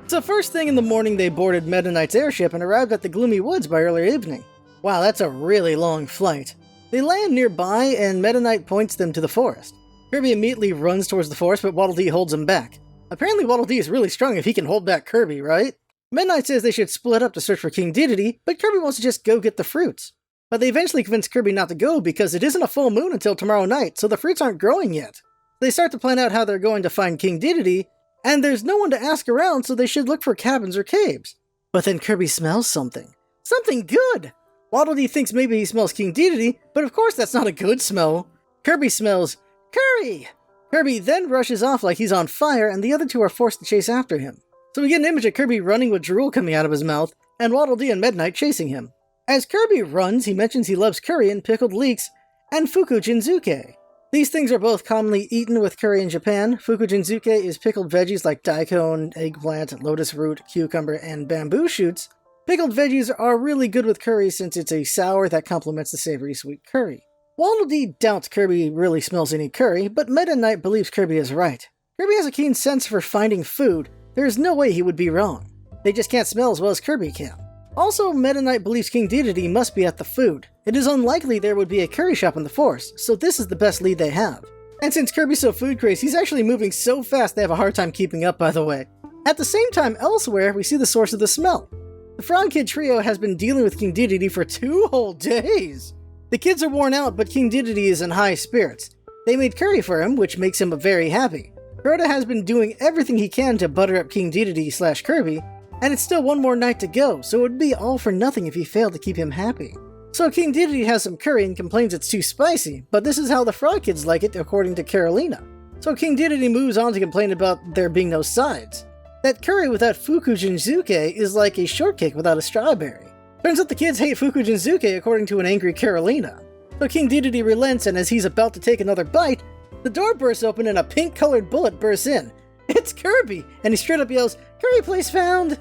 So first thing in the morning they boarded Meta Knight's airship and arrived at the Gloomy Woods by early evening. Wow, that's a really long flight. They land nearby and Meta Knight points them to the forest. Kirby immediately runs towards the forest, but Waddle Dee holds him back. Apparently Waddle Dee is really strong if he can hold back Kirby, right? Meta Knight says they should split up to search for King Dedede, but Kirby wants to just go get the fruits. But they eventually convince Kirby not to go because it isn't a full moon until tomorrow night, so the fruits aren't growing yet. They start to plan out how they're going to find King Dedede, and there's no one to ask around, so they should look for cabins or caves. But then Kirby smells something. Something good! Waddle Dee thinks maybe he smells King Dedede, but of course that's not a good smell. Kirby smells curry! Kirby then rushes off like he's on fire, and the other two are forced to chase after him. So we get an image of Kirby running with drool coming out of his mouth, and Waddle Dee and Meta Knight chasing him. As Kirby runs, he mentions he loves curry and pickled leeks, and fukujinzuke. These things are both commonly eaten with curry in Japan. Fukujinzuke is pickled veggies like daikon, eggplant, lotus root, cucumber, and bamboo shoots. Pickled veggies are really good with curry since it's a sour that complements the savory sweet curry. Waddle Dee doubts Kirby really smells any curry, but Meta Knight believes Kirby is right. Kirby has a keen sense for finding food. There is no way he would be wrong. They just can't smell as well as Kirby can. Also, Meta Knight believes King Dedede must be at the food. It is unlikely there would be a curry shop in the forest, so this is the best lead they have. And since Kirby's so food crazed, he's actually moving so fast they have a hard time keeping up, by the way. At the same time, elsewhere, we see the source of the smell. The Frog Kid trio has been dealing with King Dedede for 2 whole days. The kids are worn out, but King Dedede is in high spirits. They made curry for him, which makes him very happy. Kuroda has been doing everything he can to butter up King Dedede / Kirby, and it's still one more night to go, so it would be all for nothing if he failed to keep him happy. So King Dedede has some curry and complains it's too spicy, but this is how the Frog Kids like it according to Carolina. So King Dedede moves on to complain about there being no sides. That curry without fukujinzuke is like a shortcake without a strawberry. Turns out the kids hate fukujinzuke according to an angry Carolina. So King Dedede relents, and as he's about to take another bite, the door bursts open and a pink-colored bullet bursts in. It's Kirby! And he straight up yells, "Curry place found!"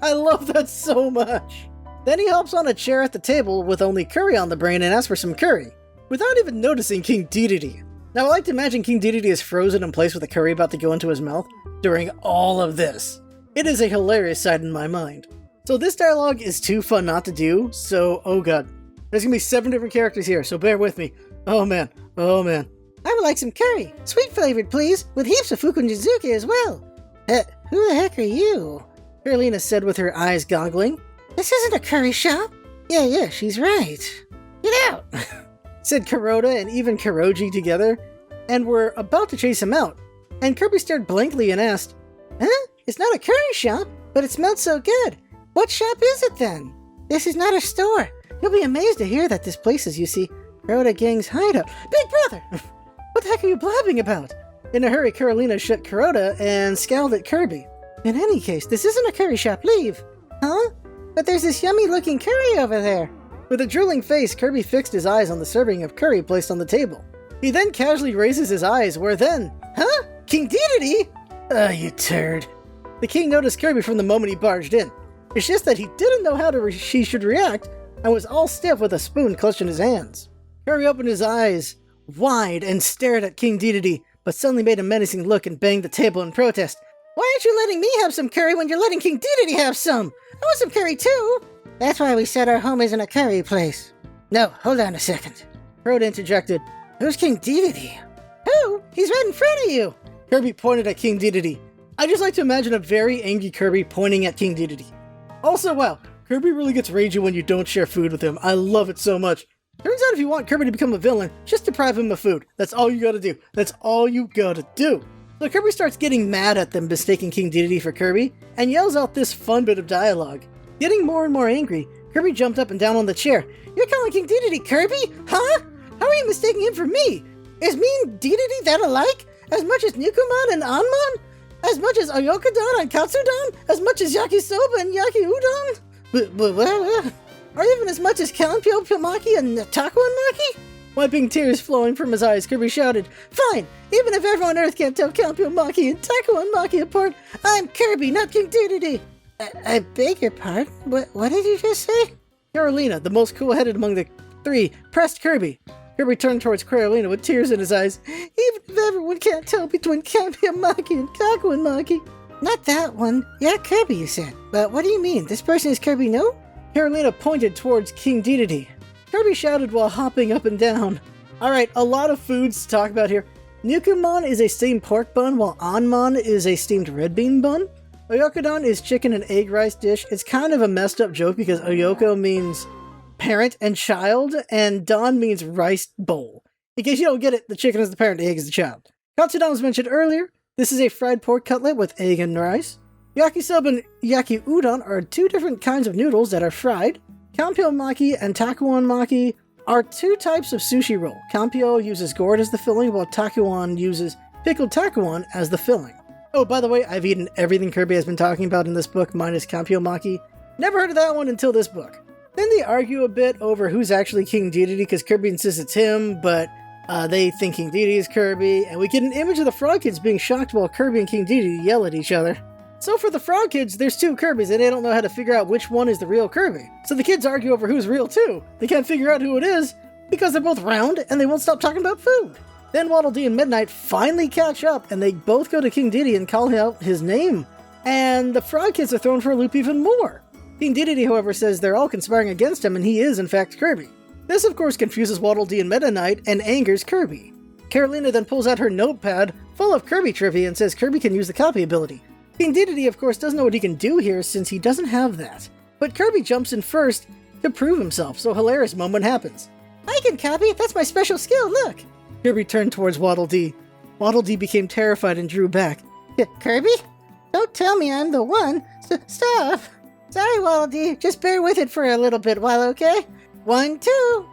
I love that so much. Then he hops on a chair at the table with only curry on the brain and asks for some curry, without even noticing King Dedede. Now I like to imagine King Dedede is frozen in place with the curry about to go into his mouth during all of this. It is a hilarious sight in my mind. So this dialogue is too fun not to do, so oh god. There's gonna be 7 different characters here, so bear with me. Oh man, oh man. I would like some curry, sweet flavored please, with heaps of fukujinzuke as well. Who the heck are you? Carolina said with her eyes goggling. This isn't a curry shop. Yeah, she's right. Get out, said Kuroda and even Kuroji together, and were about to chase him out. And Kirby stared blankly and asked, Huh? It's not a curry shop, but it smelled so good. What shop is it then? This is not a store. You'll be amazed to hear that this place is, you see, Kuroda Gang's hideout. Big brother! What the heck are you blabbing about? In a hurry, Carolina shut Kuroda and scowled at Kirby. In any case, this isn't a curry shop. Leave. Huh? But there's this yummy-looking curry over there. With a drooling face, Kirby fixed his eyes on the serving of curry placed on the table. He then casually raises his eyes, where then... Huh? King Dedede? You turd. The king noticed Kirby from the moment he barged in. It's just that he didn't know how he should react, and was all stiff with a spoon clutched in his hands. Kirby opened his eyes wide and stared at King Dedede, but suddenly made a menacing look and banged the table in protest. Why aren't you letting me have some curry when you're letting King Dedede have some? I want some curry too! That's why we said our home isn't a curry place. No, hold on a second. Kuroda interjected. Who's King Dedede? Who? He's right in front of you! Kirby pointed at King Dedede. I just like to imagine a very angry Kirby pointing at King Dedede. Also, wow, Kirby really gets ragey when you don't share food with him. I love it so much. Turns out if you want Kirby to become a villain, just deprive him of food. That's all you gotta do. That's all you gotta do. So Kirby starts getting mad at them mistaking King Dedede for Kirby, and yells out this fun bit of dialogue. Getting more and more angry, Kirby jumped up and down on the chair. You're calling King Dedede Kirby? Huh? How are you mistaking him for me? Is me and Dedede that alike? As much as Nukumon and Anmon? As much as Oyokudon and Katsudon? As much as Yakisoba and Yaki Udon? Or even as much as Kampyo Pimaki and Takuan Maki? Wiping tears flowing from his eyes, Kirby shouted, "Fine! Even if everyone on Earth can't tell Kampyo Maki and Takuan Maki apart, I'm Kirby, not King Dedede!" I beg your pardon? What did you just say? Carolina, the most cool-headed among the three, pressed Kirby. Kirby turned towards Carolina with tears in his eyes. "Even if everyone can't tell between Kampyo Maki and Takuan Maki." "Not that one. Yeah, Kirby, you said. But what do you mean? This person is Kirby, no?" Carolina pointed towards King Dedede. Kirby shouted while hopping up and down. Alright, a lot of foods to talk about here. Nukumon is a steamed pork bun, while Anmon is a steamed red bean bun. Oyokudon is chicken and egg rice dish. It's kind of a messed up joke because Oyoko means parent and child, and Don means rice bowl. In case you don't get it, the chicken is the parent, the egg is the child. Katsudon was mentioned earlier. This is a fried pork cutlet with egg and rice. Yakisoba and Yaki Udon are two different kinds of noodles that are fried. Kampyo Maki and Takuan Maki are two types of sushi roll. Kampyo uses gourd as the filling, while Takuan uses pickled Takuan as the filling. Oh, by the way, I've eaten everything Kirby has been talking about in this book, minus Kampyo Maki. Never heard of that one until this book. Then they argue a bit over who's actually King Dedede, because Kirby insists it's him, but they think King Dedede is Kirby, and we get an image of the Frog Kids being shocked while Kirby and King Dedede yell at each other. So for the Frog Kids, there's two Kirbys, and they don't know how to figure out which one is the real Kirby. So the kids argue over who's real too. They can't figure out who it is, because they're both round, and they won't stop talking about food. Then Waddle Dee and Midnight finally catch up, and they both go to King Dedede and call out his name. And the Frog Kids are thrown for a loop even more. King Dedede, however, says they're all conspiring against him, and he is, in fact, Kirby. This, of course, confuses Waddle Dee and Meta Knight and angers Kirby. Carolina then pulls out her notepad full of Kirby trivia and says Kirby can use the copy ability. King Dedede, of course, doesn't know what he can do here since he doesn't have that. But Kirby jumps in first to prove himself, so a hilarious moment happens. "I can copy, that's my special skill, look!" Kirby turned towards Waddle Dee. Waddle Dee became terrified and drew back. "Kirby? Don't tell me I'm the one. Stop! Sorry, Waddle Dee, just bear with it for a little bit while, okay? 1, 2...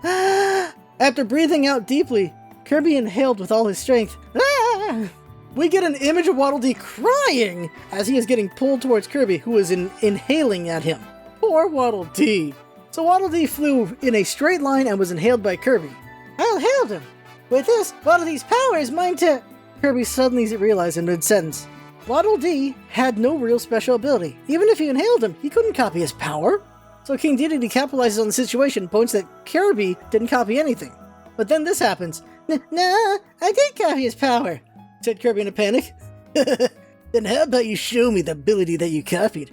After breathing out deeply, Kirby inhaled with all his strength. Ah! We get an image of Waddle Dee crying as he is getting pulled towards Kirby, who is inhaling at him. Poor Waddle Dee. So Waddle Dee flew in a straight line and was inhaled by Kirby. "I'll inhale him. With this, Waddle Dee's power is mine to..." Kirby suddenly realized in mid-sentence. Waddle Dee had no real special ability. Even if he inhaled him, he couldn't copy his power. So King Dedede capitalizes on the situation and points that Kirby didn't copy anything. But then this happens. "Nah, I did copy his power," said Kirby in a panic. "Then how about you show me the ability that you copied?"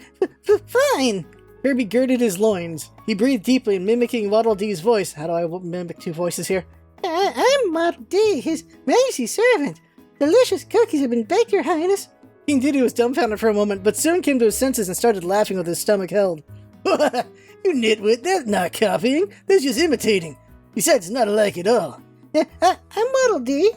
Fine! Kirby girded his loins. He breathed deeply and mimicking Waddle Dee's voice. How do I mimic two voices here? "I'm Waddle Dee, His Majesty's servant. Delicious cookies have been baked, Your Highness." King Dedede was dumbfounded for a moment, but soon came to his senses and started laughing with his stomach held. "You nitwit, that's not copying, that's just imitating. Besides, it's not alike at all." I'm Waddle Dee.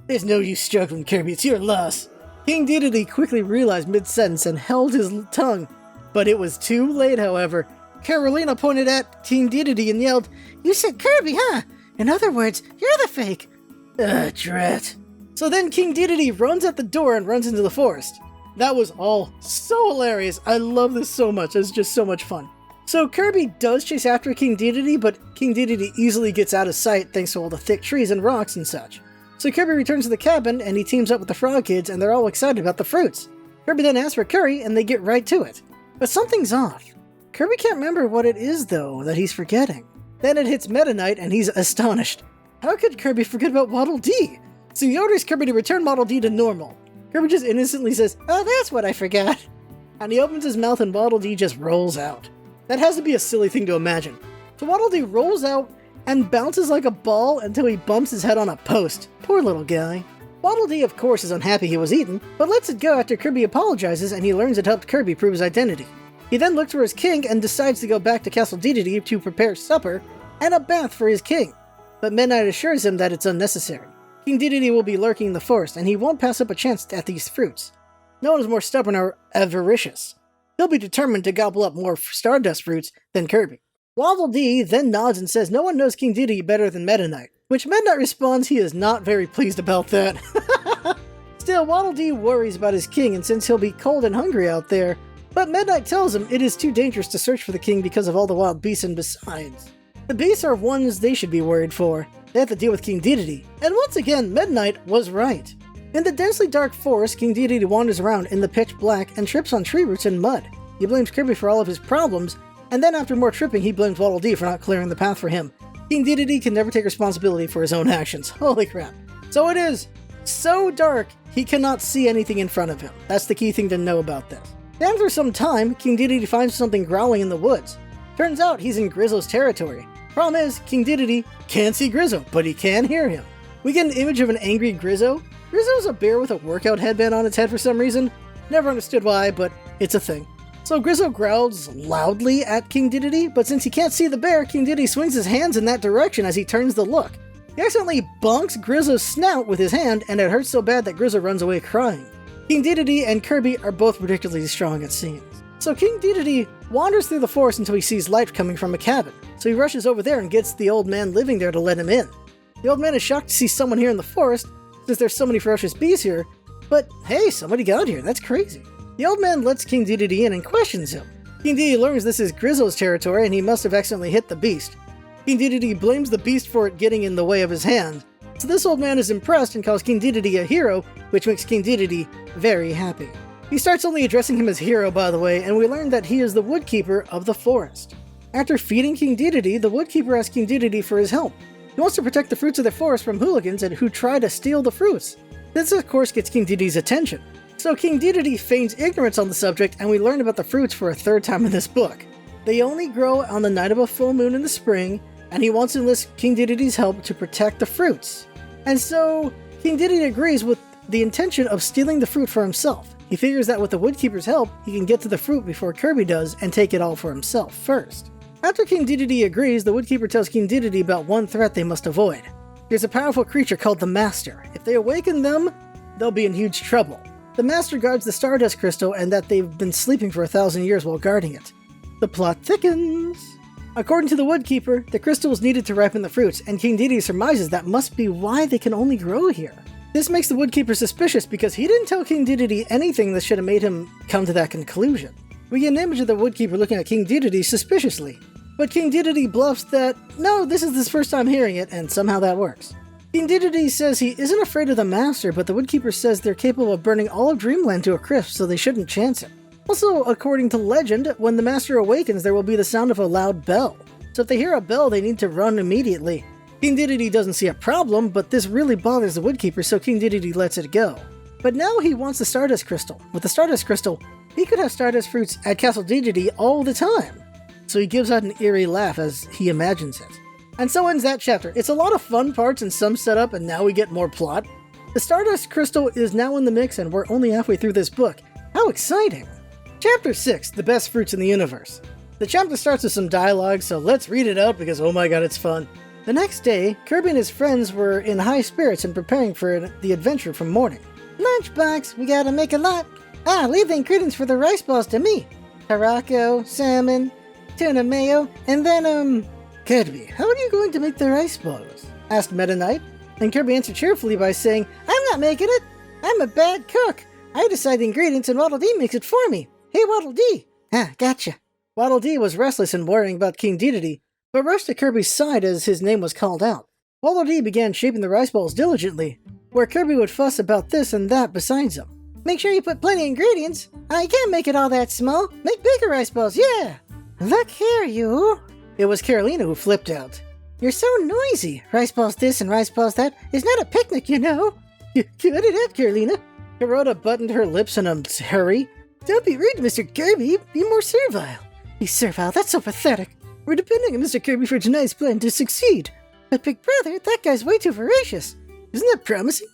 "There's no use struggling, Kirby, it's your loss." King Dedede quickly realized mid-sentence and held his tongue. But it was too late, however. Carolina pointed at King Dedede and yelled, "You said Kirby, huh? In other words, you're the fake." Drat. So then King Dedede runs at the door and runs into the forest. That was all so hilarious. I love this so much. It's just so much fun. So Kirby does chase after King Dedede, but King Dedede easily gets out of sight thanks to all the thick trees and rocks and such. So Kirby returns to the cabin and he teams up with the Frog Kids and they're all excited about the fruits. Kirby then asks for curry and they get right to it. But something's off. Kirby can't remember what it is though that he's forgetting. Then it hits Meta Knight and he's astonished. How could Kirby forget about Waddle Dee? So he orders Kirby to return Waddle Dee to normal. Kirby just innocently says, "Oh, that's what I forgot." And he opens his mouth and Waddle Dee just rolls out. That has to be a silly thing to imagine. So Waddle Dee rolls out and bounces like a ball until he bumps his head on a post. Poor little guy. Waddle Dee, of course, is unhappy he was eaten, but lets it go after Kirby apologizes and he learns it helped Kirby prove his identity. He then looks for his king and decides to go back to Castle Dedede to prepare supper and a bath for his king. But Midnight assures him that it's unnecessary. King Dedede will be lurking in the forest and he won't pass up a chance at these fruits. No one is more stubborn or avaricious. He'll be determined to gobble up more Stardust fruits than Kirby. Waddle Dee then nods and says no one knows King Dedede better than Meta Knight. which Midnight responds he is not very pleased about that. Still, Waddle Dee worries about his king and since he'll be cold and hungry out there, but Midnight tells him it is too dangerous to search for the king because of all the wild beasts and besides. The beasts are ones they should be worried for. They have to deal with King Dedede, and once again, Midnight was right. In the densely dark forest, King Dedede wanders around in the pitch black and trips on tree roots and mud. He blames Kirby for all of his problems, and then after more tripping, he blames Waddle Dee for not clearing the path for him. King Dedede can never take responsibility for his own actions. Holy crap. So it is so dark, he cannot see anything in front of him. That's the key thing to know about this. After some time, King Dedede finds something growling in the woods. Turns out he's in Grizzo's territory. Problem is, King Dedede can't see Grizzo, but he can hear him. We get an image of an angry Grizzo. Grizzo's a bear with a workout headband on its head for some reason. Never understood why, but it's a thing. So Grizzo growls loudly at King Dedede, but since he can't see the bear, King Dedede swings his hands in that direction as he turns to look. He accidentally bonks Grizzo's snout with his hand, and it hurts so bad that Grizzo runs away crying. King Dedede and Kirby are both ridiculously strong, it seems. So King Dedede wanders through the forest until he sees light coming from a cabin. So he rushes over there and gets the old man living there to let him in. The old man is shocked to see someone here in the forest, since there's so many ferocious beasts here, but hey, somebody got here, that's crazy. The old man lets King Dedede in and questions him. King Dedede learns this is Grizzo's territory and he must have accidentally hit the beast. King Dedede blames the beast for it getting in the way of his hand. So this old man is impressed and calls King Dedede a hero, which makes King Dedede very happy. He starts only addressing him as hero, by the way, and we learn that he is the woodkeeper of the forest. After feeding King Dedede, the woodkeeper asks King Dedede for his help. He wants to protect the fruits of the forest from hooligans and who try to steal the fruits. This, of course, gets King Dedede's attention. So King Dedede feigns ignorance on the subject, and we learn about the fruits for a third time in this book. They only grow on the night of a full moon in the spring, and he wants to enlist King Dedede's help to protect the fruits. And so, King Dedede agrees with the intention of stealing the fruit for himself. He figures that with the woodkeeper's help, he can get to the fruit before Kirby does and take it all for himself first. After King Dedede agrees, the woodkeeper tells King Dedede about one threat they must avoid. There's a powerful creature called the Master. If they awaken them, they'll be in huge trouble. The Master guards the Stardust Crystal and that they've been sleeping for 1,000 years while guarding it. The plot thickens. According to the woodkeeper, the crystal is needed to ripen the fruits, and King Dedede surmises that must be why they can only grow here. This makes the woodkeeper suspicious because he didn't tell King Dedede anything that should have made him come to that conclusion. We get an image of the woodkeeper looking at King Dedede suspiciously. But King Dedede bluffs that, no, this is his first time hearing it, and somehow that works. King Dedede says he isn't afraid of the Master, but the woodkeeper says they're capable of burning all of Dreamland to a crisp, so they shouldn't chance it. Also, according to legend, when the Master awakens, there will be the sound of a loud bell. So if they hear a bell, they need to run immediately. King Dedede doesn't see a problem, but this really bothers the woodkeeper, so King Dedede lets it go. But now he wants the Stardust Crystal. With the Stardust Crystal, he could have Stardust fruits at Castle Dedede all the time. So he gives out an eerie laugh as he imagines it. And so ends that chapter. It's a lot of fun parts and some setup, and now we get more plot. The Stardust Crystal is now in the mix, and we're only halfway through this book. How exciting! Chapter 6, The Best Fruits in the Universe. The chapter starts with some dialogue, so let's read it out because oh my god, it's fun. The next day, Kirby and his friends were in high spirits and preparing for the adventure from morning. Lunchbox, we gotta make a lot. Leave the ingredients for the rice balls to me. Tarako, salmon, tuna mayo, and then, Kirby, how are you going to make the rice balls? Asked Meta Knight, and Kirby answered cheerfully by saying, I'm not making it. I'm a bad cook. I decide the ingredients and Waddle Dee makes it for me. Hey, Waddle Dee! Gotcha. Waddle Dee was restless and worrying about King Dedede, but rushed to Kirby's side as his name was called out. Waddle Dee began shaping the rice balls diligently, where Kirby would fuss about this and that besides him. Make sure you put plenty of ingredients. You can't make it all that small. Make bigger rice balls, yeah! Look here, you! It was Carolina who flipped out. You're so noisy. Rice balls this and rice balls that. It's not a picnic, you know. Cut it out, Carolina. Carota buttoned her lips in a hurry. Don't be rude to Mr. Kirby. Be more servile. He's servile? That's so pathetic. We're depending on Mr. Kirby for tonight's plan to succeed. But Big Brother, that guy's way too voracious. Isn't that promising?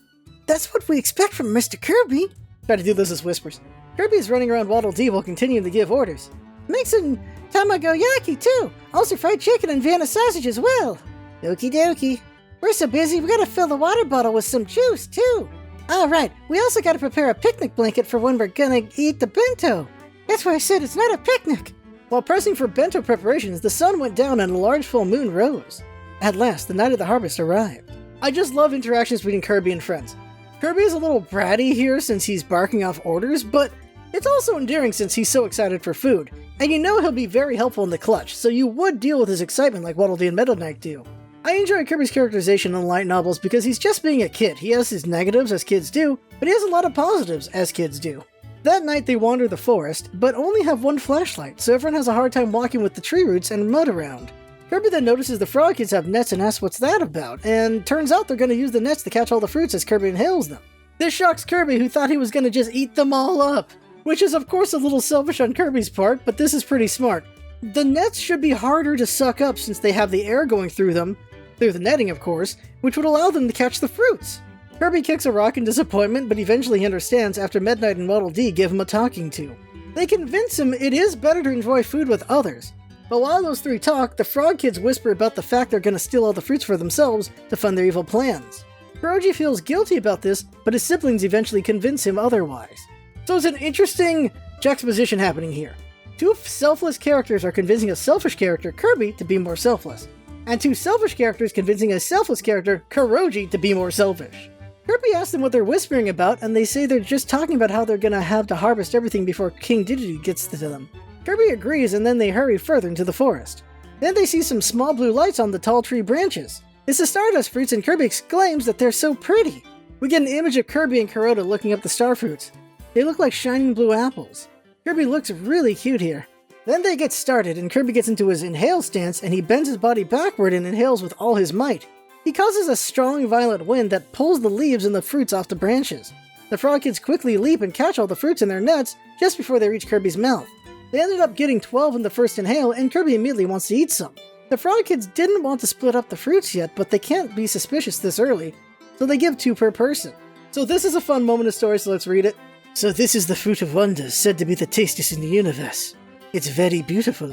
That's what we expect from Mr. Kirby. Try to do this as whispers. Kirby is running around Waddle Dee while continuing to give orders. Make some tamagoyaki too. Also fried chicken and Vienna sausage as well. Okie dokie. We're so busy we gotta fill the water bottle with some juice too. Alright, we also gotta prepare a picnic blanket for when we're gonna eat the bento. That's why I said it's not a picnic. While pressing for bento preparations, the sun went down and a large full moon rose. At last, the night of the harvest arrived. I just love interactions between Kirby and friends. Kirby is a little bratty here since he's barking off orders, but it's also endearing since he's so excited for food. And you know he'll be very helpful in the clutch, so you would deal with his excitement like Waddle Dee and Meta Knight do. I enjoy Kirby's characterization in the light novels because he's just being a kid. He has his negatives, as kids do, but he has a lot of positives, as kids do. That night they wander the forest, but only have one flashlight, so everyone has a hard time walking with the tree roots and mud around. Kirby then notices the frog kids have nets and asks what's that about, and turns out they're going to use the nets to catch all the fruits as Kirby inhales them. This shocks Kirby, who thought he was going to just eat them all up, which is of course a little selfish on Kirby's part, but this is pretty smart. The nets should be harder to suck up since they have the air going through them, through the netting of course, which would allow them to catch the fruits. Kirby kicks a rock in disappointment, but eventually he understands after Meta Knight and Waddle Dee give him a talking to. They convince him it is better to enjoy food with others. But while those three talk, the frog kids whisper about the fact they're going to steal all the fruits for themselves to fund their evil plans. Kuroji feels guilty about this, but his siblings eventually convince him otherwise. So it's an interesting juxtaposition happening here. Two selfless characters are convincing a selfish character, Kirby, to be more selfless. And two selfish characters convincing a selfless character, Kuroji, to be more selfish. Kirby asks them what they're whispering about, and they say they're just talking about how they're gonna have to harvest everything before King Dedede gets to them. Kirby agrees, and then they hurry further into the forest. Then they see some small blue lights on the tall tree branches. It's the Stardust fruits, and Kirby exclaims that they're so pretty. We get an image of Kirby and Kuroda looking up the star fruits. They look like shining blue apples. Kirby looks really cute here. Then they get started, and Kirby gets into his inhale stance, and he bends his body backward and inhales with all his might. He causes a strong violent wind that pulls the leaves and the fruits off the branches. The frog kids quickly leap and catch all the fruits in their nets just before they reach Kirby's mouth. They ended up getting 12 in the first inhale, and Kirby immediately wants to eat some. The frog kids didn't want to split up the fruits yet, but they can't be suspicious this early, so they give 2 per person. So this is a fun moment of story, so let's read it. So this is the fruit of wonders, said to be the tastiest in the universe. It's very beautiful.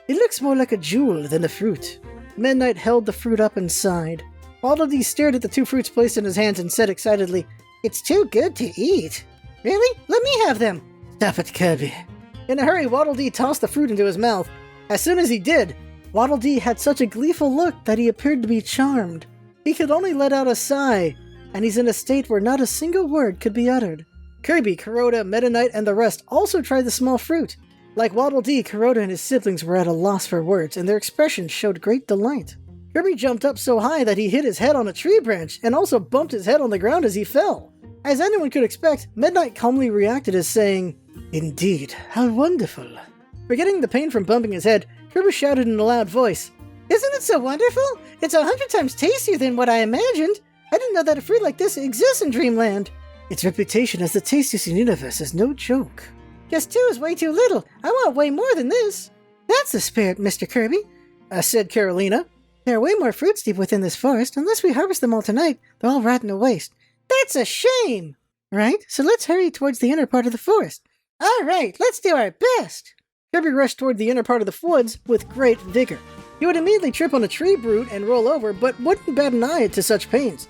It looks more like a jewel than a fruit. Meta Knight held the fruit up and sighed. Waddle Dee stared at the 2 fruits placed in his hands and said excitedly, "It's too good to eat." "Really? Let me have them." "Stop it, Kirby." In a hurry, Waddle Dee tossed the fruit into his mouth. As soon as he did, Waddle Dee had such a gleeful look that he appeared to be charmed. He could only let out a sigh, and he's in a state where not a single word could be uttered. Kirby, Kuroda, Meta Knight, and the rest also tried the small fruit. Like Waddle Dee, Kuroda and his siblings were at a loss for words, and their expressions showed great delight. Kirby jumped up so high that he hit his head on a tree branch, and also bumped his head on the ground as he fell. As anyone could expect, Meta Knight calmly reacted as saying, "Indeed, how wonderful." Forgetting the pain from bumping his head, Kirby shouted in a loud voice, "Isn't it so wonderful? It's 100 times tastier than what I imagined. I didn't know that a fruit like this exists in Dreamland." "Its reputation as the tastiest in the universe is no joke." "Just 2 is way too little. I want way more than this." "That's the spirit, Mr. Kirby," said Carolina. "There are way more fruits deep within this forest. Unless we harvest them all tonight, they'll all rot to waste." "That's a shame!" "Right? So let's hurry towards the inner part of the forest." "All right, let's do our best." Kirby rushed toward the inner part of the woods with great vigor. He would immediately trip on a tree root and roll over, but wouldn't bat an eye to such pains.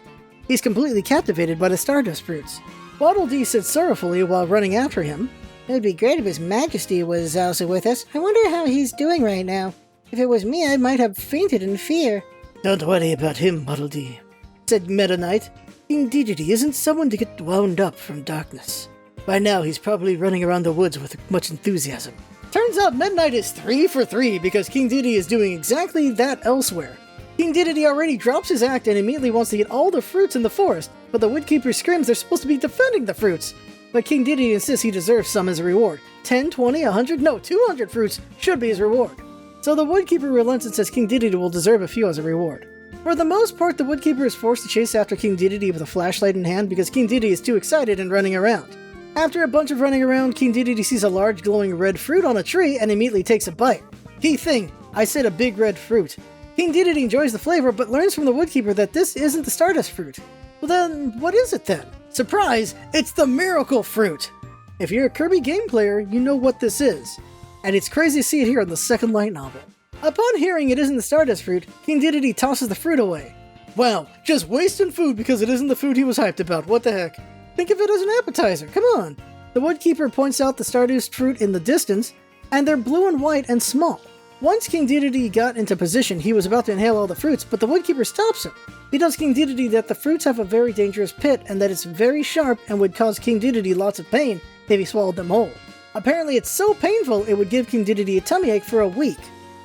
He's completely captivated by the Stardust fruits. Waddle Dee said sorrowfully while running after him, "It would be great if His Majesty was also with us. I wonder how he's doing right now. If it was me, I might have fainted in fear." "Don't worry about him, Waddle Dee," said Meta Knight. "King Dedede isn't someone to get wound up from darkness. By now, he's probably running around the woods with much enthusiasm." Turns out Meta Knight is 3 for 3 because King Dedede is doing exactly that elsewhere. King Dedede already drops his act and immediately wants to get all the fruits in the forest, but the Woodkeeper screams they're supposed to be defending the fruits. But King Dedede insists he deserves some as a reward. 10, 20, 100, no, 200 fruits should be his reward. So the Woodkeeper relents and says King Dedede will deserve a few as a reward. For the most part, the Woodkeeper is forced to chase after King Dedede with a flashlight in hand because King Dedede is too excited and running around. After a bunch of running around, King Dedede sees a large glowing red fruit on a tree and immediately takes a bite. Key thing, I said a big red fruit. King Dedede enjoys the flavor but learns from the Woodkeeper that this isn't the Stardust fruit. Well then, what is it then? Surprise, it's the Miracle Fruit! If you're a Kirby game player, you know what this is. And it's crazy to see it here in the second light novel. Upon hearing it isn't the Stardust fruit, King Dedede tosses the fruit away. Wow, just wasting food because it isn't the food he was hyped about, what the heck? Think of it as an appetizer, come on! The Woodkeeper points out the Stardust fruit in the distance, and they're blue and white and small. Once King Dedede got into position, he was about to inhale all the fruits, but the Woodkeeper stops him. He tells King Dedede that the fruits have a very dangerous pit and that it's very sharp and would cause King Dedede lots of pain if he swallowed them whole. Apparently it's so painful it would give King Dedede a tummy ache for a week.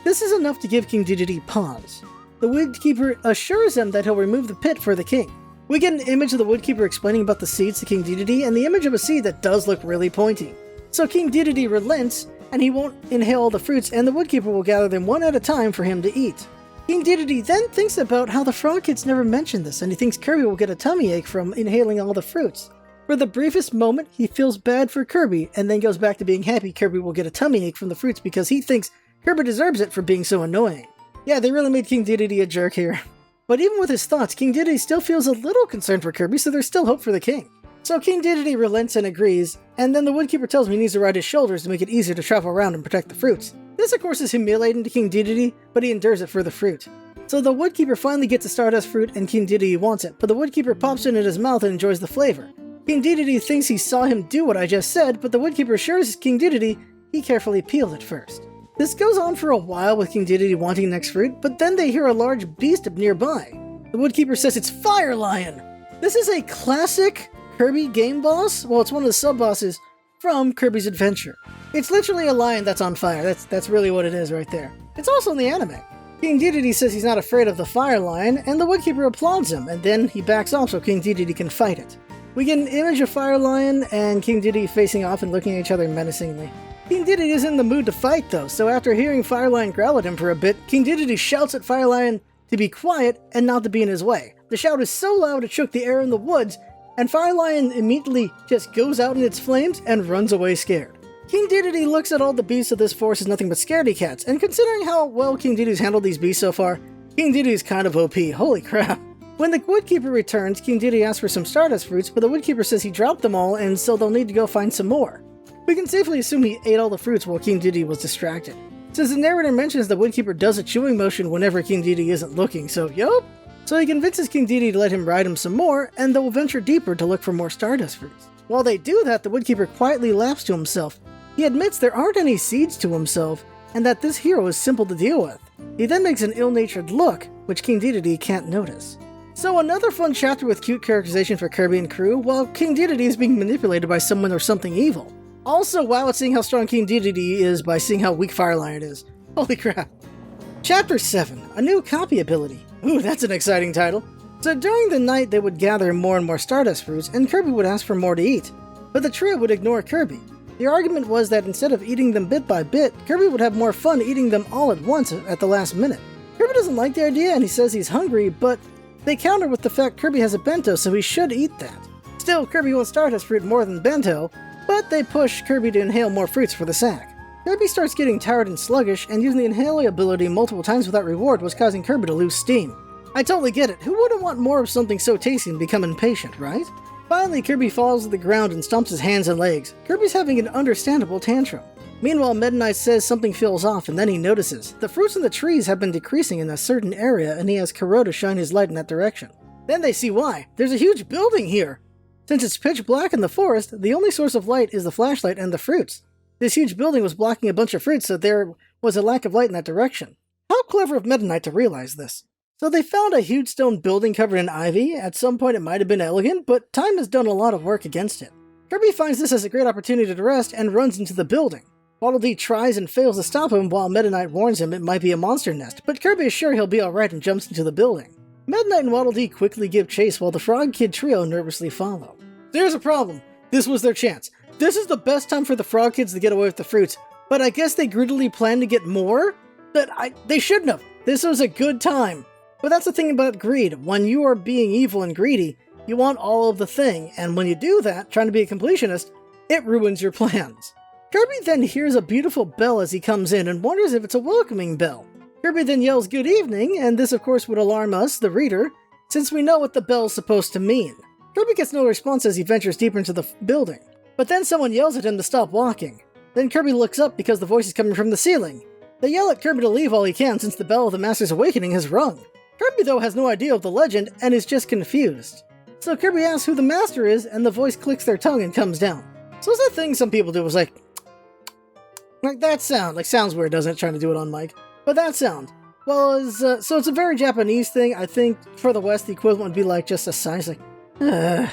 This is enough to give King Dedede pause. The Woodkeeper assures him that he'll remove the pit for the king. We get an image of the Woodkeeper explaining about the seeds to King Dedede and the image of a seed that does look really pointy. So King Dedede relents and he won't inhale all the fruits, and the Woodkeeper will gather them one at a time for him to eat. King Dedede then thinks about how the Frog Kids never mentioned this, and he thinks Kirby will get a tummy ache from inhaling all the fruits. For the briefest moment, he feels bad for Kirby, and then goes back to being happy Kirby will get a tummy ache from the fruits because he thinks Kirby deserves it for being so annoying. Yeah, they really made King Dedede a jerk here. But even with his thoughts, King Dedede still feels a little concerned for Kirby, so there's still hope for the king. So King Dedede relents and agrees, and then the Woodkeeper tells him he needs to ride his shoulders to make it easier to travel around and protect the fruits. This of course is humiliating to King Dedede, but he endures it for the fruit. So the Woodkeeper finally gets a Stardust fruit and King Dedede wants it, but the Woodkeeper pops it in his mouth and enjoys the flavor. King Dedede thinks he saw him do what I just said, but the Woodkeeper assures King Dedede he carefully peeled it first. This goes on for a while with King Dedede wanting the next fruit, but then they hear a large beast up nearby. The Woodkeeper says it's Fire Lion! This is a classic Kirby game boss? Well, it's one of the sub-bosses from Kirby's Adventure. It's literally a lion that's on fire. That's really what it is right there. It's also in the anime. King Dedede says he's not afraid of the Fire Lion, and the Woodkeeper applauds him, and then he backs off so King Dedede can fight it. We get an image of Fire Lion and King Dedede facing off and looking at each other menacingly. King Dedede isn't in the mood to fight though, so after hearing Fire Lion growl at him for a bit, King Dedede shouts at Fire Lion to be quiet and not to be in his way. The shout is so loud it shook the air in the woods, and Fire Lion immediately just goes out in its flames and runs away scared. King Dedede looks at all the beasts of this forest as nothing but scaredy cats, and considering how well King Dedede's handled these beasts so far, King Dedede's kind of OP, holy crap. When the Woodkeeper returns, King Dedede asks for some Stardust fruits, but the Woodkeeper says he dropped them all and so they'll need to go find some more. We can safely assume he ate all the fruits while King Dedede was distracted. Since the narrator mentions the Woodkeeper does a chewing motion whenever King Dedede isn't looking, so yup. So he convinces King Dedede to let him ride him some more, and they'll venture deeper to look for more Stardust fruits. While they do that, the Woodkeeper quietly laughs to himself. He admits there aren't any seeds to himself, and that this hero is simple to deal with. He then makes an ill-natured look, which King Dedede can't notice. So another fun chapter with cute characterization for Kirby and crew, while King Dedede is being manipulated by someone or something evil. Also, wow at seeing how strong King Dedede is by seeing how weak Fire Lion is. Holy crap. Chapter 7, a new copy ability. Ooh, that's an exciting title. So during the night they would gather more and more Stardust fruits, and Kirby would ask for more to eat. But the trio would ignore Kirby. The argument was that instead of eating them bit by bit, Kirby would have more fun eating them all at once at the last minute. Kirby doesn't like the idea and he says he's hungry, but they counter with the fact Kirby has a bento, so he should eat that. Still, Kirby wants Stardust fruit more than bento, but they push Kirby to inhale more fruits for the sack. Kirby starts getting tired and sluggish, and using the inhale ability multiple times without reward was causing Kirby to lose steam. I totally get it. Who wouldn't want more of something so tasty and become impatient, right? Finally, Kirby falls to the ground and stomps his hands and legs. Kirby's having an understandable tantrum. Meanwhile, Meta Knight says something feels off, and then he notices. The fruits in the trees have been decreasing in a certain area, and he has Kuro to shine his light in that direction. Then they see why. There's a huge building here! Since it's pitch black in the forest, the only source of light is the flashlight and the fruits. This huge building was blocking a bunch of fruits, so there was a lack of light in that direction. How clever of Meta Knight to realize this. So they found a huge stone building covered in ivy. At some point it might have been elegant, but time has done a lot of work against it. Kirby finds this as a great opportunity to rest and runs into the building. Waddle Dee tries and fails to stop him while Meta Knight warns him it might be a monster nest, but Kirby is sure he'll be alright and jumps into the building. Meta Knight and Waddle Dee quickly give chase while the Frog Kid trio nervously follow. There's a problem. This was their chance. This is the best time for the Frog Kids to get away with the fruits, but I guess they greedily planned to get more? They shouldn't have. This was a good time. But that's the thing about greed. When you are being evil and greedy, you want all of the thing, and when you do that, trying to be a completionist, it ruins your plans. Kirby then hears a beautiful bell as he comes in and wonders if it's a welcoming bell. Kirby then yells good evening, and this of course would alarm us, the reader, since we know what the bell's supposed to mean. Kirby gets no response as he ventures deeper into the building. But then someone yells at him to stop walking. Then Kirby looks up because the voice is coming from the ceiling. They yell at Kirby to leave while he can since the bell of the Master's Awakening has rung. Kirby though has no idea of the legend and is just confused. So Kirby asks who the Master is and the voice clicks their tongue and comes down. So it's that thing some people do was like that sound. Like sounds weird, doesn't it? Trying to do it on mic. But that sound, well, so it's a very Japanese thing. I think for the West, the equivalent would be like just a sigh,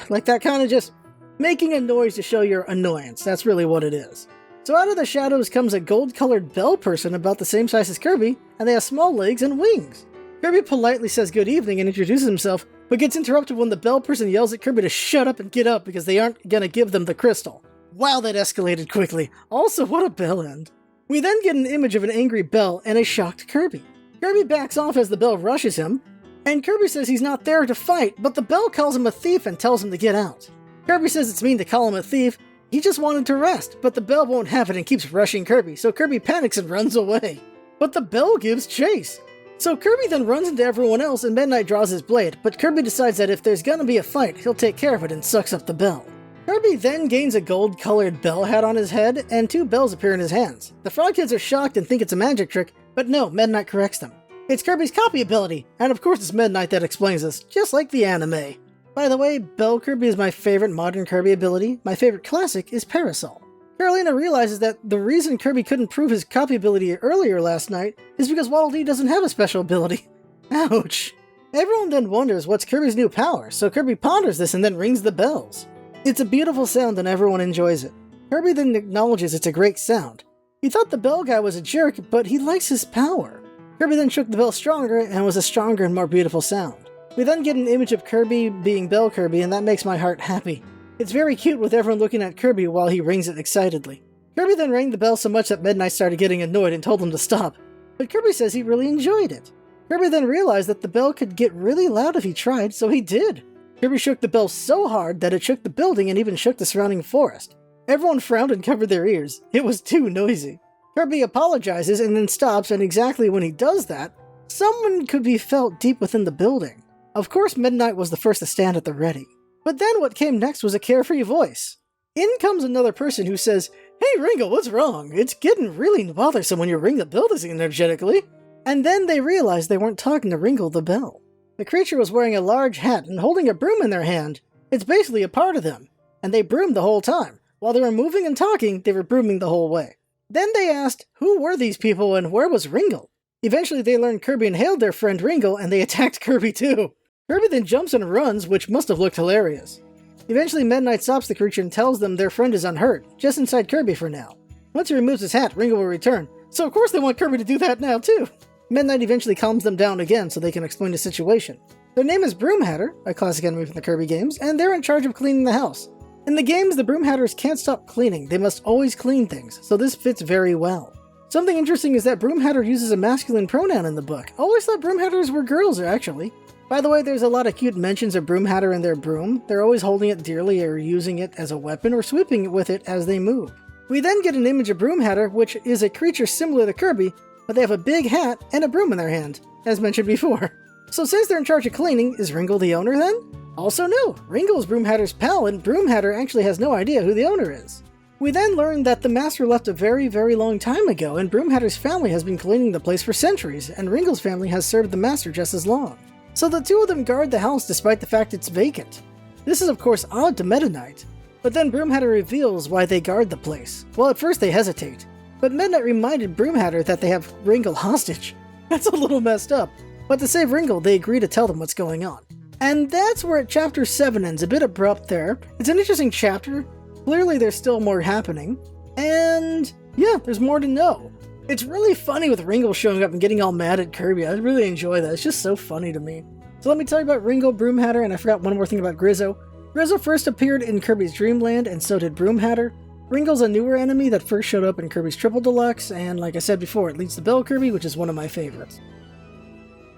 like that kind of just making a noise to show your annoyance. That's really what it is. So out of the shadows comes a gold-colored bell person about the same size as Kirby, and they have small legs and wings. Kirby politely says good evening and introduces himself, but gets interrupted when the bell person yells at Kirby to shut up and get up because they aren't gonna give them the crystal. Wow, that escalated quickly. Also, what a bell end. We then get an image of an angry bell and a shocked Kirby. Kirby backs off as the bell rushes him, and Kirby says he's not there to fight, but the bell calls him a thief and tells him to get out. Kirby says it's mean to call him a thief, he just wanted to rest, but the bell won't have it and keeps rushing Kirby, so Kirby panics and runs away. But the bell gives chase. So Kirby then runs into everyone else and Midnight draws his blade, but Kirby decides that if there's gonna be a fight, he'll take care of it and sucks up the bell. Kirby then gains a gold-colored bell hat on his head, and 2 bells appear in his hands. The Frog Kids are shocked and think it's a magic trick, but no, Midnight corrects them. It's Kirby's copy ability, and of course it's Midnight that explains this, just like the anime. By the way, Bell Kirby is my favorite modern Kirby ability. My favorite classic is Parasol. Carolina realizes that the reason Kirby couldn't prove his copy ability earlier last night is because Waddle Dee doesn't have a special ability. Ouch. Everyone then wonders what's Kirby's new power, so Kirby ponders this and then rings the bells. It's a beautiful sound and everyone enjoys it. Kirby then acknowledges it's a great sound. He thought the bell guy was a jerk, but he likes his power. Kirby then shook the bell stronger and was a stronger and more beautiful sound. We then get an image of Kirby being Bell Kirby, and that makes my heart happy. It's very cute with everyone looking at Kirby while he rings it excitedly. Kirby then rang the bell so much that Midnight started getting annoyed and told him to stop, but Kirby says he really enjoyed it. Kirby then realized that the bell could get really loud if he tried, so he did. Kirby shook the bell so hard that it shook the building and even shook the surrounding forest. Everyone frowned and covered their ears. It was too noisy. Kirby apologizes and then stops, and exactly when he does that, someone could be felt deep within the building. Of course, Midnight was the first to stand at the ready. But then what came next was a carefree voice. In comes another person who says, "Hey Ringo, what's wrong? It's getting really bothersome when you ring the bell this energetically." And then they realized they weren't talking to Ringo the bell. The creature was wearing a large hat and holding a broom in their hand. It's basically a part of them. And they broomed the whole time. While they were moving and talking, they were brooming the whole way. Then they asked, who were these people and where was Ringo? Eventually they learned Kirby inhaled their friend Ringo and they attacked Kirby too. Kirby then jumps and runs, which must have looked hilarious. Eventually Midnight stops the creature and tells them their friend is unhurt, just inside Kirby for now. Once he removes his hat, Ringo will return, so of course they want Kirby to do that now too. Midnight eventually calms them down again so they can explain the situation. Their name is Broom Hatter, a classic enemy from the Kirby games, and they're in charge of cleaning the house. In the games, the Broom Hatters can't stop cleaning, they must always clean things, so this fits very well. Something interesting is that Broom Hatter uses a masculine pronoun in the book. I always thought Broom Hatters were girls, actually. By the way, there's a lot of cute mentions of Broom Hatter and their broom. They're always holding it dearly or using it as a weapon or sweeping it with it as they move. We then get an image of Broom Hatter, which is a creature similar to Kirby, but they have a big hat and a broom in their hand, as mentioned before. So since they're in charge of cleaning, is Ringo the owner then? Also no, Ringo is Broom Hatter's pal and Broom Hatter actually has no idea who the owner is. We then learn that the master left a very, very long time ago and Broom Hatter's family has been cleaning the place for centuries and Ringo's family has served the master just as long. So the two of them guard the house despite the fact it's vacant. This is of course odd to Meta Knight, but then Broom Hatter reveals why they guard the place. Well, at first they hesitate, but Midnight reminded Broom Hatter that they have Ringo hostage. That's a little messed up, but to save Ringo, they agree to tell them what's going on. And that's where Chapter 7 ends, a bit abrupt there. It's an interesting chapter. Clearly there's still more happening. And yeah, there's more to know. It's really funny with Ringo showing up and getting all mad at Kirby. I really enjoy that. It's just so funny to me. So let me tell you about Ringo, Broom Hatter, and I forgot one more thing about Grizzo. Grizzo first appeared in Kirby's Dreamland, and so did Broom Hatter. Ringo's a newer enemy that first showed up in Kirby's Triple Deluxe, and like I said before, it leads to Bell Kirby, which is one of my favorites.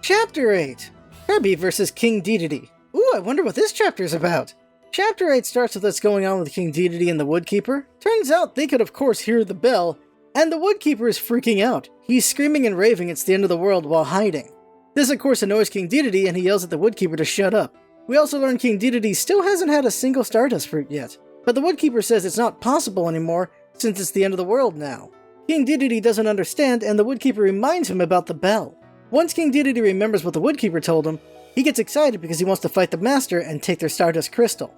Chapter 8. Kirby vs. King Dedede. Ooh, I wonder what this chapter is about. Chapter 8 starts with what's going on with King Dedede and the Woodkeeper. Turns out they could of course hear the bell, and the Woodkeeper is freaking out. He's screaming and raving it's the end of the world while hiding. This of course annoys King Dedede and he yells at the Woodkeeper to shut up. We also learn King Dedede still hasn't had a single Stardust fruit yet, but the Woodkeeper says it's not possible anymore since it's the end of the world now. King Dedede doesn't understand and the Woodkeeper reminds him about the bell. Once King Dedede remembers what the Woodkeeper told him, he gets excited because he wants to fight the Master and take their Stardust Crystal,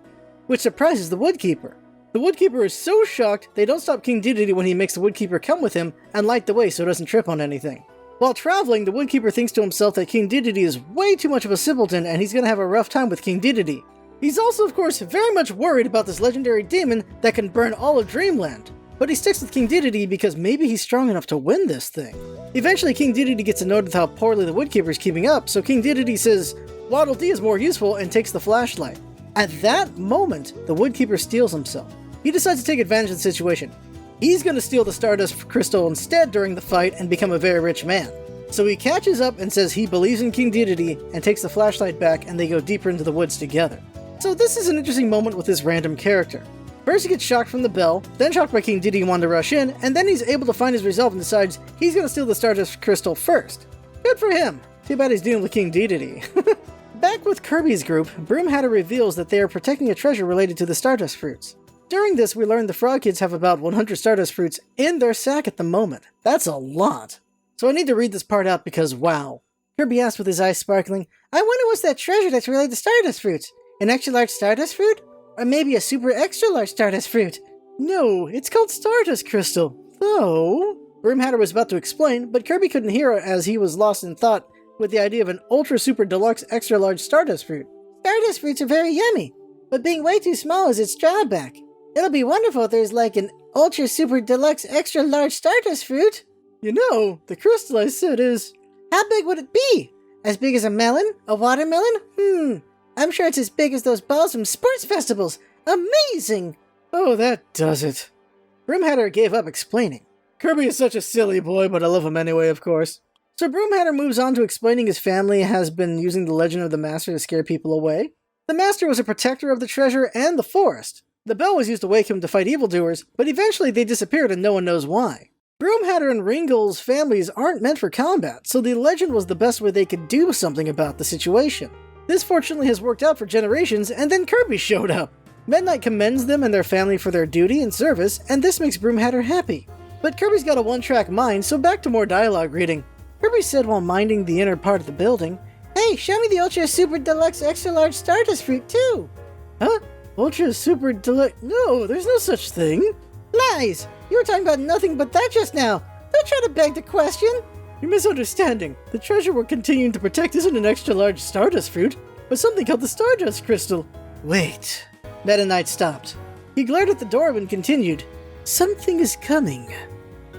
which surprises the Woodkeeper. The Woodkeeper is so shocked they don't stop King Dedede when he makes the Woodkeeper come with him and light the way so he doesn't trip on anything. While traveling, the Woodkeeper thinks to himself that King Dedede is way too much of a simpleton and he's gonna have a rough time with King Dedede. He's also, of course, very much worried about this legendary demon that can burn all of Dreamland. But he sticks with King Dedede because maybe he's strong enough to win this thing. Eventually, King Dedede gets annoyed with how poorly the Woodkeeper is keeping up, so King Dedede says Waddle Dee is more useful and takes the flashlight. At that moment, the Woodkeeper steals himself. He decides to take advantage of the situation. He's going to steal the Stardust Crystal instead during the fight and become a very rich man. So he catches up and says he believes in King Dedede and takes the flashlight back, and they go deeper into the woods together. So this is an interesting moment with this random character. First he gets shocked from the bell, then shocked by King Dedede wanting to rush in, and then he's able to find his resolve and decides he's going to steal the Stardust Crystal first. Good for him! Too bad he's dealing with King Dedede. Back with Kirby's group, Broom Hatter reveals that they are protecting a treasure related to the Stardust Fruits. During this, we learn the Frog Kids have about 100 Stardust Fruits in their sack at the moment. That's a lot! So I need to read this part out because wow. Kirby asks with his eyes sparkling, I wonder what's that treasure that's related to Stardust Fruits? An extra large Stardust Fruit? Or maybe a super extra large Stardust Fruit? No, it's called Stardust Crystal. Though... Broom Hatter was about to explain, but Kirby couldn't hear as he was lost in thought with the idea of an ultra super deluxe extra large Stardust Fruit. Stardust Fruits are very yummy, but being way too small is its drawback. It'll be wonderful if there's like an ultra super deluxe extra large Stardust Fruit. You know, the crystal I said is... How big would it be? As big as a melon? A watermelon? I'm sure it's as big as those balls from sports festivals. Amazing! Oh, that does it. Broom Hatter gave up explaining. Kirby is such a silly boy, but I love him anyway, of course. So Broom Hatter moves on to explaining his family has been using the legend of the Master to scare people away. The Master was a protector of the treasure and the forest. The bell was used to wake him to fight evildoers, but eventually they disappeared and no one knows why. Broom Hatter and Ringle's families aren't meant for combat, so the legend was the best way they could do something about the situation. This fortunately has worked out for generations, and then Kirby showed up. Midnight commends them and their family for their duty and service, and this makes Broom Hatter happy. But Kirby's got a one-track mind, so back to more dialogue reading. Kirby said while minding the inner part of the building, Hey, show me the Ultra Super Deluxe Extra Large Stardust Fruit too! Huh? Ultra Super Deluxe? No, there's no such thing. Lies! You were talking about nothing but that just now. Don't try to beg the question. You're misunderstanding. The treasure we're continuing to protect isn't an extra large Stardust Fruit, but something called the Stardust Crystal. Wait. Meta Knight stopped. He glared at the door and continued. Something is coming.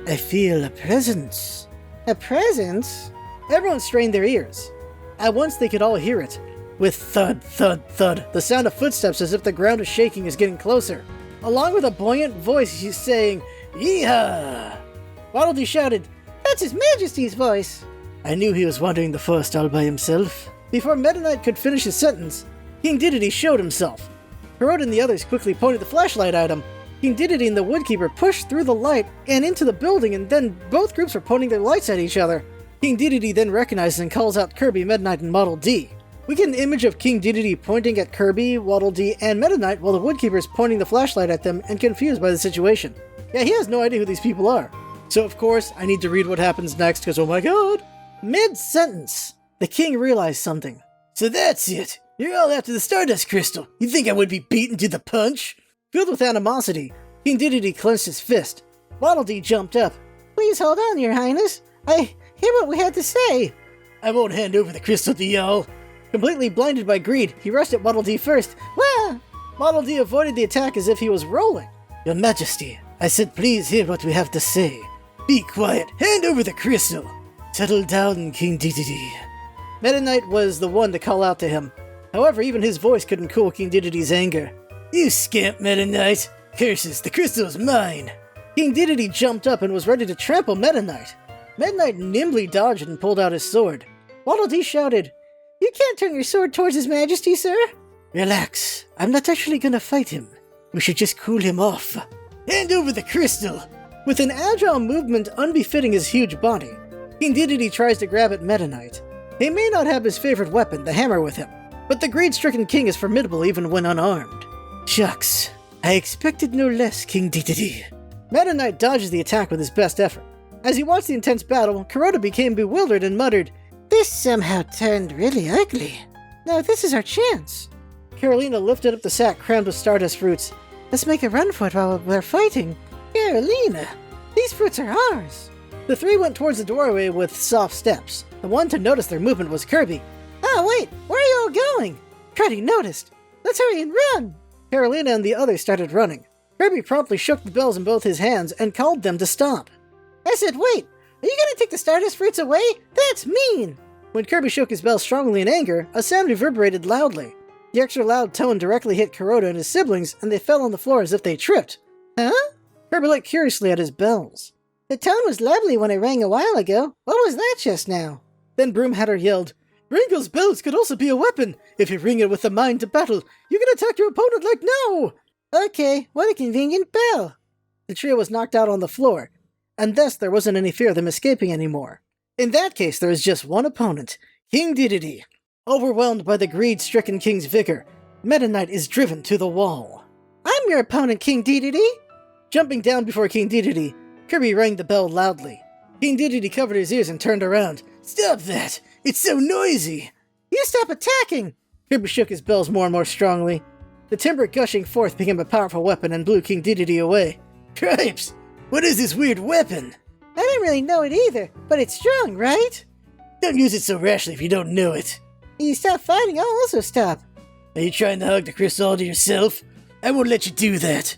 I feel a presence. A presence? Everyone strained their ears. At once they could all hear it. With thud, thud, thud, the sound of footsteps as if the ground is shaking is getting closer. Along with a buoyant voice, he's saying, Yeehaw! Waddle Dee shouted, That's His Majesty's voice! I knew he was wandering the forest all by himself. Before Meta Knight could finish his sentence, King Dedede showed himself. Kuroda and the others quickly pointed the flashlight at him. King Dedede and the Woodkeeper pushed through the light and into the building, and then both groups were pointing their lights at each other. King Dedede then recognizes and calls out Kirby, Meta Knight, and Waddle Dee. We get an image of King Dedede pointing at Kirby, Waddle Dee, and Meta Knight while the Woodkeeper is pointing the flashlight at them and confused by the situation. Yeah, he has no idea who these people are. So of course, I need to read what happens next because oh my god! Mid-sentence, the king realized something. So that's it! You're all after the Stardust Crystal! You think I would be beaten to the punch? Filled with animosity, King Dedede clenched his fist. Waddle Dee jumped up. Please hold on, Your Highness. I hear what we had to say. I won't hand over the crystal to y'all. Completely blinded by greed, he rushed at Waddle Dee first. Wah! Waddle Dee avoided the attack as if he was rolling. Your Majesty, I said please hear what we have to say. Be quiet. Hand over the crystal. Settle down, King Dedede. Meta Knight was the one to call out to him. However, even his voice couldn't cool King Dedede's anger. You scamp, Meta Knight. Curses, the crystal is mine. King Dedede jumped up and was ready to trample Meta Knight. Meta Knight nimbly dodged and pulled out his sword. Waddle Dee shouted, You can't turn your sword towards His Majesty, sir. Relax. I'm not actually gonna fight him. We should just cool him off. Hand over the crystal. With an agile movement unbefitting his huge body, King Dedede tries to grab at Meta Knight. He may not have his favorite weapon, the hammer, with him, but the greed-stricken king is formidable even when unarmed. Shucks. I expected no less, King Dedede. Meta Knight dodges the attack with his best effort. As he watched the intense battle, Kuroda became bewildered and muttered, This somehow turned really ugly. Now this is our chance. Carolina lifted up the sack crammed with Stardust fruits. Let's make a run for it while we're fighting. Carolina, these fruits are ours. The three went towards the doorway with soft steps. The one to notice their movement was Kirby. "Oh wait, where are you all going?" "Kirby noticed. Let's hurry and run!" Carolina and the others started running. Kirby promptly shook the bells in both his hands and called them to stop. "I said wait! Are you gonna take the Stardust fruits away? That's mean!" When Kirby shook his bell strongly in anger, a sound reverberated loudly. The extra loud tone directly hit Kuroda and his siblings, and they fell on the floor as if they tripped. "Huh?" Kirby looked curiously at his bells. "The tone was lovely when it rang a while ago. What was that just now?" Then Broomhatter yelled, "Ringo's bells could also be a weapon. If you ring it with the mind to battle, you can attack your opponent like now!" "Okay, what a convenient bell." The trio was knocked out on the floor, and thus there wasn't any fear of them escaping anymore. In that case, there is just one opponent, King Dedede. Overwhelmed by the greed-stricken king's vigor, Meta Knight is driven to the wall. "I'm your opponent, King Dedede!" Jumping down before King Dedede, Kirby rang the bell loudly. King Dedede covered his ears and turned around. "Stop that! It's so noisy!" "You stop attacking!" Kirby shook his bells more and more strongly. The timber gushing forth became a powerful weapon and blew King Dedede away. "Cripes! What is this weird weapon?" "I don't really know it either, but it's strong, right?" "Don't use it so rashly if you don't know it." "You stop fighting, I'll also stop." "Are you trying to hug the crystal all to yourself? I won't let you do that."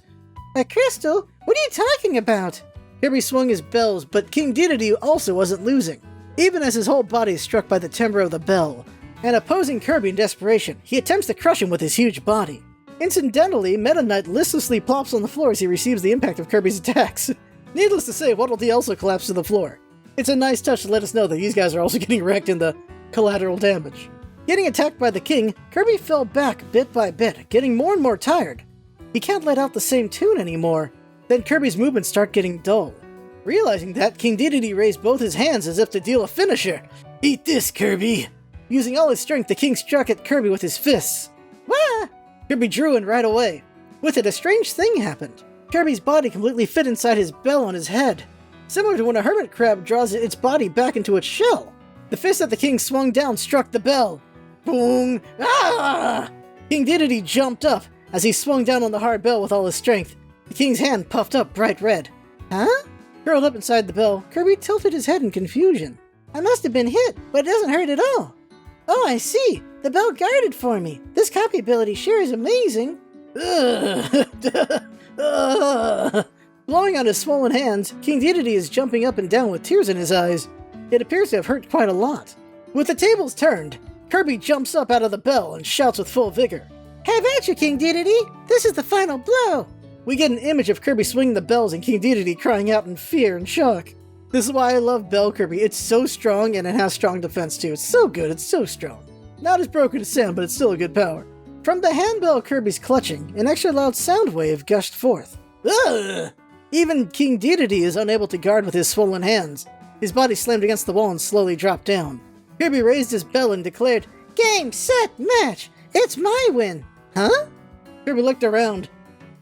"A crystal? What are you talking about?" Kirby swung his bells, but King Dedede also wasn't losing. Even as his whole body is struck by the timbre of the bell, and opposing Kirby in desperation, he attempts to crush him with his huge body. Incidentally, Meta Knight listlessly plops on the floor as he receives the impact of Kirby's attacks. Needless to say, Waddle Dee also collapsed to the floor. It's a nice touch to let us know that these guys are also getting wrecked in the collateral damage. Getting attacked by the king, Kirby fell back bit by bit, getting more and more tired. He can't let out the same tune anymore. Then Kirby's movements start getting dull. Realizing that, King Dedede raised both his hands as if to deal a finisher. "Eat this, Kirby!" Using all his strength, the king struck at Kirby with his fists. Wah! Kirby drew in right away. With it, a strange thing happened. Kirby's body completely fit inside his bell on his head, similar to when a hermit crab draws its body back into its shell. The fist that the king swung down struck the bell. Boom! Ah! King Dedede jumped up as he swung down on the hard bell with all his strength. The king's hand puffed up bright red. Huh? Curled up inside the bell, Kirby tilted his head in confusion. "I must have been hit, but it doesn't hurt at all." "Oh, I see. The bell guarded for me. This copy ability sure is amazing." Blowing on his swollen hands, King Dedede is jumping up and down with tears in his eyes. It appears to have hurt quite a lot. With the tables turned, Kirby jumps up out of the bell and shouts with full vigor. "Have at you, King Dedede! This is the final blow!" We get an image of Kirby swinging the bells and King Dedede crying out in fear and shock. This is why I love Bell Kirby. It's so strong and it has strong defense too. It's so good, it's so strong. Not as broken as sound, but it's still a good power. From the handbell Kirby's clutching, an extra loud sound wave gushed forth. Ugh! Even King Dedede is unable to guard with his swollen hands. His body slammed against the wall and slowly dropped down. Kirby raised his bell and declared, "Game, set, match! It's my win!" Huh? Kirby looked around.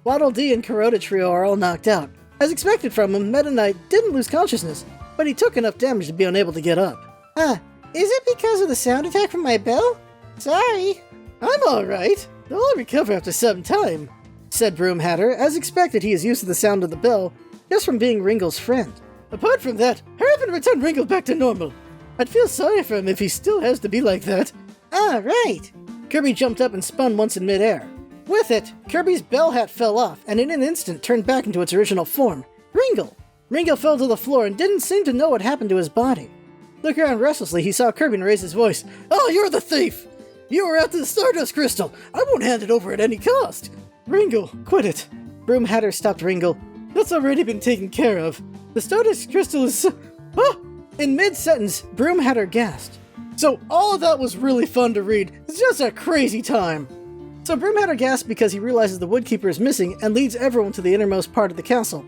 Waddle Dee and Kuroda Trio are all knocked out. As expected from him, Meta Knight didn't lose consciousness, but he took enough damage to be unable to get up. Is it because of the sound attack from my bell? Sorry. "I'm alright. I'll recover after some time," said Broomhatter. As expected, he is used to the sound of the bell, just from being Ringle's friend. "Apart from that, hurry up and return Ringle back to normal. I'd feel sorry for him if he still has to be like that." Right. Kirby jumped up and spun once in midair. With it, Kirby's bell hat fell off, and in an instant turned back into its original form. Ringle! Ringle fell to the floor and didn't seem to know what happened to his body. Looking around restlessly, he saw Kirby and raised his voice. "Oh, you're the thief! You were after the Stardust Crystal! I won't hand it over at any cost!" "Ringle, quit it!" Broomhatter stopped Ringle. "That's already been taken care of. The Stardust Crystal is... Ah!" In mid-sentence, Broomhatter gasped. So all of that was really fun to read. It's just a crazy time. So Broomhatter gasps because he realizes the Woodkeeper is missing and leads everyone to the innermost part of the castle.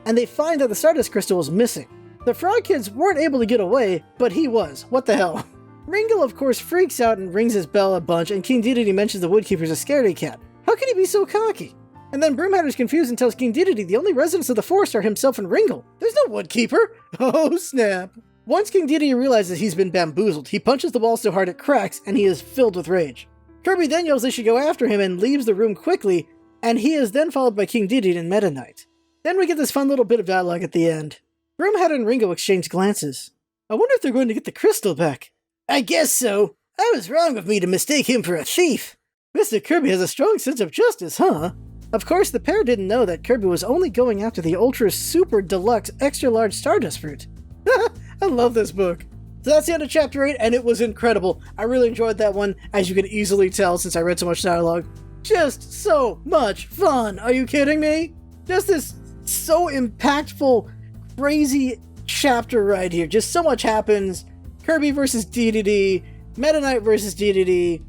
And they find that the Stardust Crystal is missing. The Frog Kids weren't able to get away, but he was. What the hell? Ringle, of course, freaks out and rings his bell a bunch, and King Dedede mentions the Woodkeeper's a scaredy cat. How can he be so cocky? And then Broomhatter's confused and tells King Dedede the only residents of the forest are himself and Ringle. There's no Woodkeeper! Oh, snap. Once King Dedede realizes he's been bamboozled, he punches the wall so hard it cracks, and he is filled with rage. Kirby then yells they should go after him and leaves the room quickly, and he is then followed by King Dedede and Meta Knight. Then we get this fun little bit of dialogue at the end. Broomhead and Ringo exchange glances. I wonder if they're going to get the crystal back. I guess so. I was wrong of me to mistake him for a thief. Mr. Kirby has a strong sense of justice, huh? Of course, the pair didn't know that Kirby was only going after the ultra super deluxe extra large Stardust fruit. I love this book. So that's the end of chapter 8, and it was incredible. I really enjoyed that one, as you can easily tell since I read so much dialogue. Just so much fun. Are you kidding me? Just this so impactful, crazy chapter right here. Just so much happens. Kirby versus Dedede, Meta Knight versus Dedede,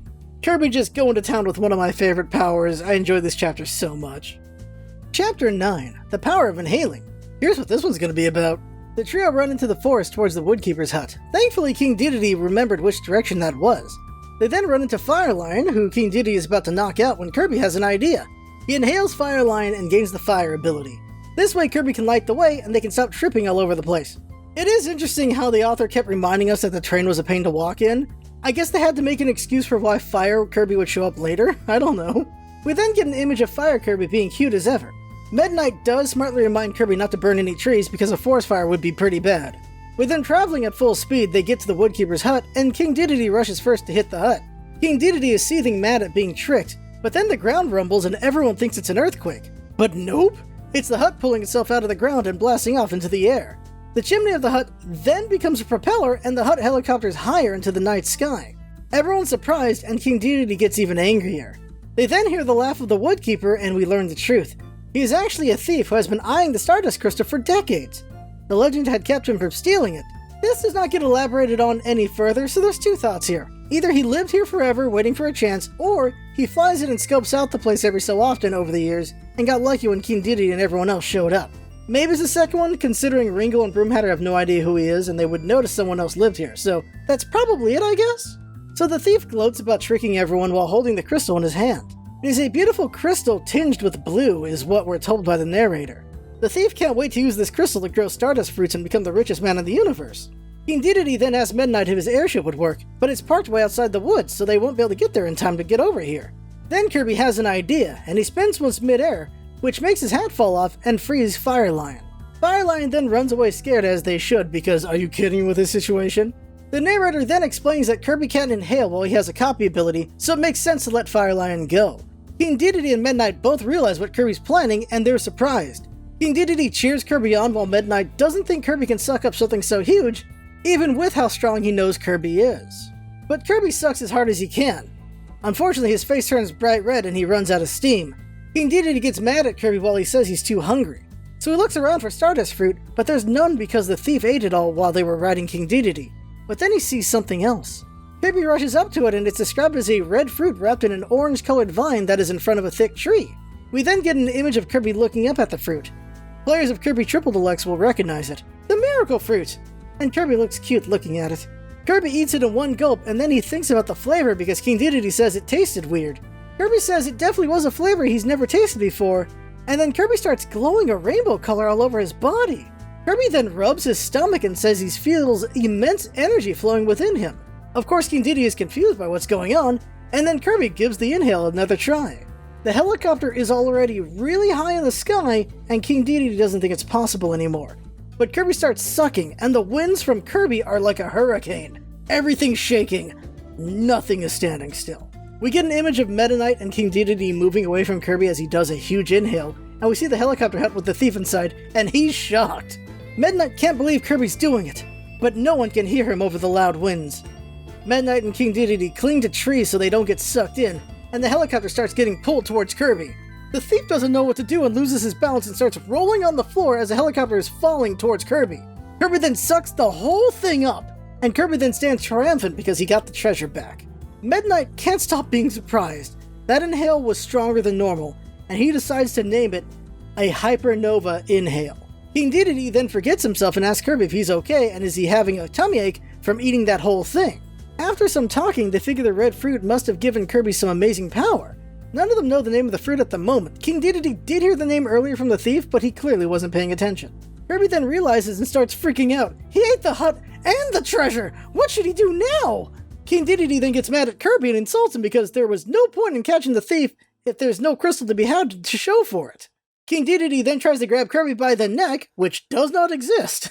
Kirby just going to town with one of my favorite powers. I enjoyed this chapter so much. Chapter 9, The Power of Inhaling. Here's what this one's going to be about. The trio run into the forest towards the Woodkeeper's hut. Thankfully, King Dedede remembered which direction that was. They then run into Firelion, who King Dedede is about to knock out when Kirby has an idea. He inhales Firelion and gains the fire ability. This way Kirby can light the way and they can stop tripping all over the place. It is interesting how the author kept reminding us that the train was a pain to walk in. I guess they had to make an excuse for why Fire Kirby would show up later. I don't know. We then get an image of Fire Kirby being cute as ever. Meta Knight does smartly remind Kirby not to burn any trees because a forest fire would be pretty bad. With them traveling at full speed, they get to the Woodkeeper's hut, and King Dedede rushes first to hit the hut. King Dedede is seething mad at being tricked, but then the ground rumbles and everyone thinks it's an earthquake. But nope! It's the hut pulling itself out of the ground and blasting off into the air. The chimney of the hut then becomes a propeller, and the hut helicopters higher into the night sky. Everyone's surprised, and King Dedede gets even angrier. They then hear the laugh of the Woodkeeper, and we learn the truth. He is actually a thief who has been eyeing the Stardust Crystal for decades. The legend had kept him from stealing it. This does not get elaborated on any further, so there's two thoughts here. Either he lived here forever waiting for a chance, or he flies in and scopes out the place every so often over the years, and got lucky when King Dedede and everyone else showed up. Maybe it's the second one, considering Ringo and Broomhatter have no idea who he is, and they would notice someone else lived here, so that's probably it, I guess? So the thief gloats about tricking everyone while holding the crystal in his hand. It is a beautiful crystal tinged with blue, is what we're told by the narrator. The thief can't wait to use this crystal to grow Stardust fruits and become the richest man in the universe. King Dedede then asks Meta Knight if his airship would work, but it's parked way outside the woods, so they won't be able to get there in time to get over here. Then Kirby has an idea, and he spins once mid-air, which makes his hat fall off and frees Firelion. Firelion then runs away scared, as they should, because are you kidding with this situation? The narrator then explains that Kirby can't inhale while he has a copy ability, so it makes sense to let Firelion go. King Dedede and Meta Knight both realize what Kirby's planning, and they're surprised. King Dedede cheers Kirby on while Meta Knight doesn't think Kirby can suck up something so huge, even with how strong he knows Kirby is. But Kirby sucks as hard as he can. Unfortunately, his face turns bright red and he runs out of steam. King Dedede gets mad at Kirby while he says he's too hungry. So he looks around for Stardust fruit, but there's none because the thief ate it all while they were riding King Dedede. But then he sees something else. Kirby rushes up to it, and it's described as a red fruit wrapped in an orange-colored vine that is in front of a thick tree. We then get an image of Kirby looking up at the fruit. Players of Kirby Triple Deluxe will recognize it. The Miracle Fruit! And Kirby looks cute looking at it. Kirby eats it in one gulp, and then he thinks about the flavor because King Dedede says it tasted weird. Kirby says it definitely was a flavor he's never tasted before, and then Kirby starts glowing a rainbow color all over his body. Kirby then rubs his stomach and says he feels immense energy flowing within him. Of course, King Dedede is confused by what's going on, and then Kirby gives the inhale another try. The helicopter is already really high in the sky, and King Dedede doesn't think it's possible anymore. But Kirby starts sucking, and the winds from Kirby are like a hurricane. Everything's shaking. Nothing is standing still. We get an image of Meta Knight and King Dedede moving away from Kirby as he does a huge inhale, and we see the helicopter hut with the thief inside, and he's shocked. Meta Knight can't believe Kirby's doing it, but no one can hear him over the loud winds. Meta Knight and King Dedede cling to trees so they don't get sucked in, and the helicopter starts getting pulled towards Kirby. The thief doesn't know what to do and loses his balance and starts rolling on the floor as the helicopter is falling towards Kirby. Kirby then sucks the whole thing up, and Kirby then stands triumphant because he got the treasure back. Meta Knight can't stop being surprised. That inhale was stronger than normal, and he decides to name it a Hypernova inhale. King Dedede then forgets himself and asks Kirby if he's okay and is he having a tummy ache from eating that whole thing. After some talking, they figure the red fruit must have given Kirby some amazing power. None of them know the name of the fruit at the moment. King Dedede did hear the name earlier from the thief, but he clearly wasn't paying attention. Kirby then realizes and starts freaking out. He ate the hut and the treasure! What should he do now? King Dedede then gets mad at Kirby and insults him because there was no point in catching the thief if there's no crystal to be had to show for it. King Dedede then tries to grab Kirby by the neck, which does not exist.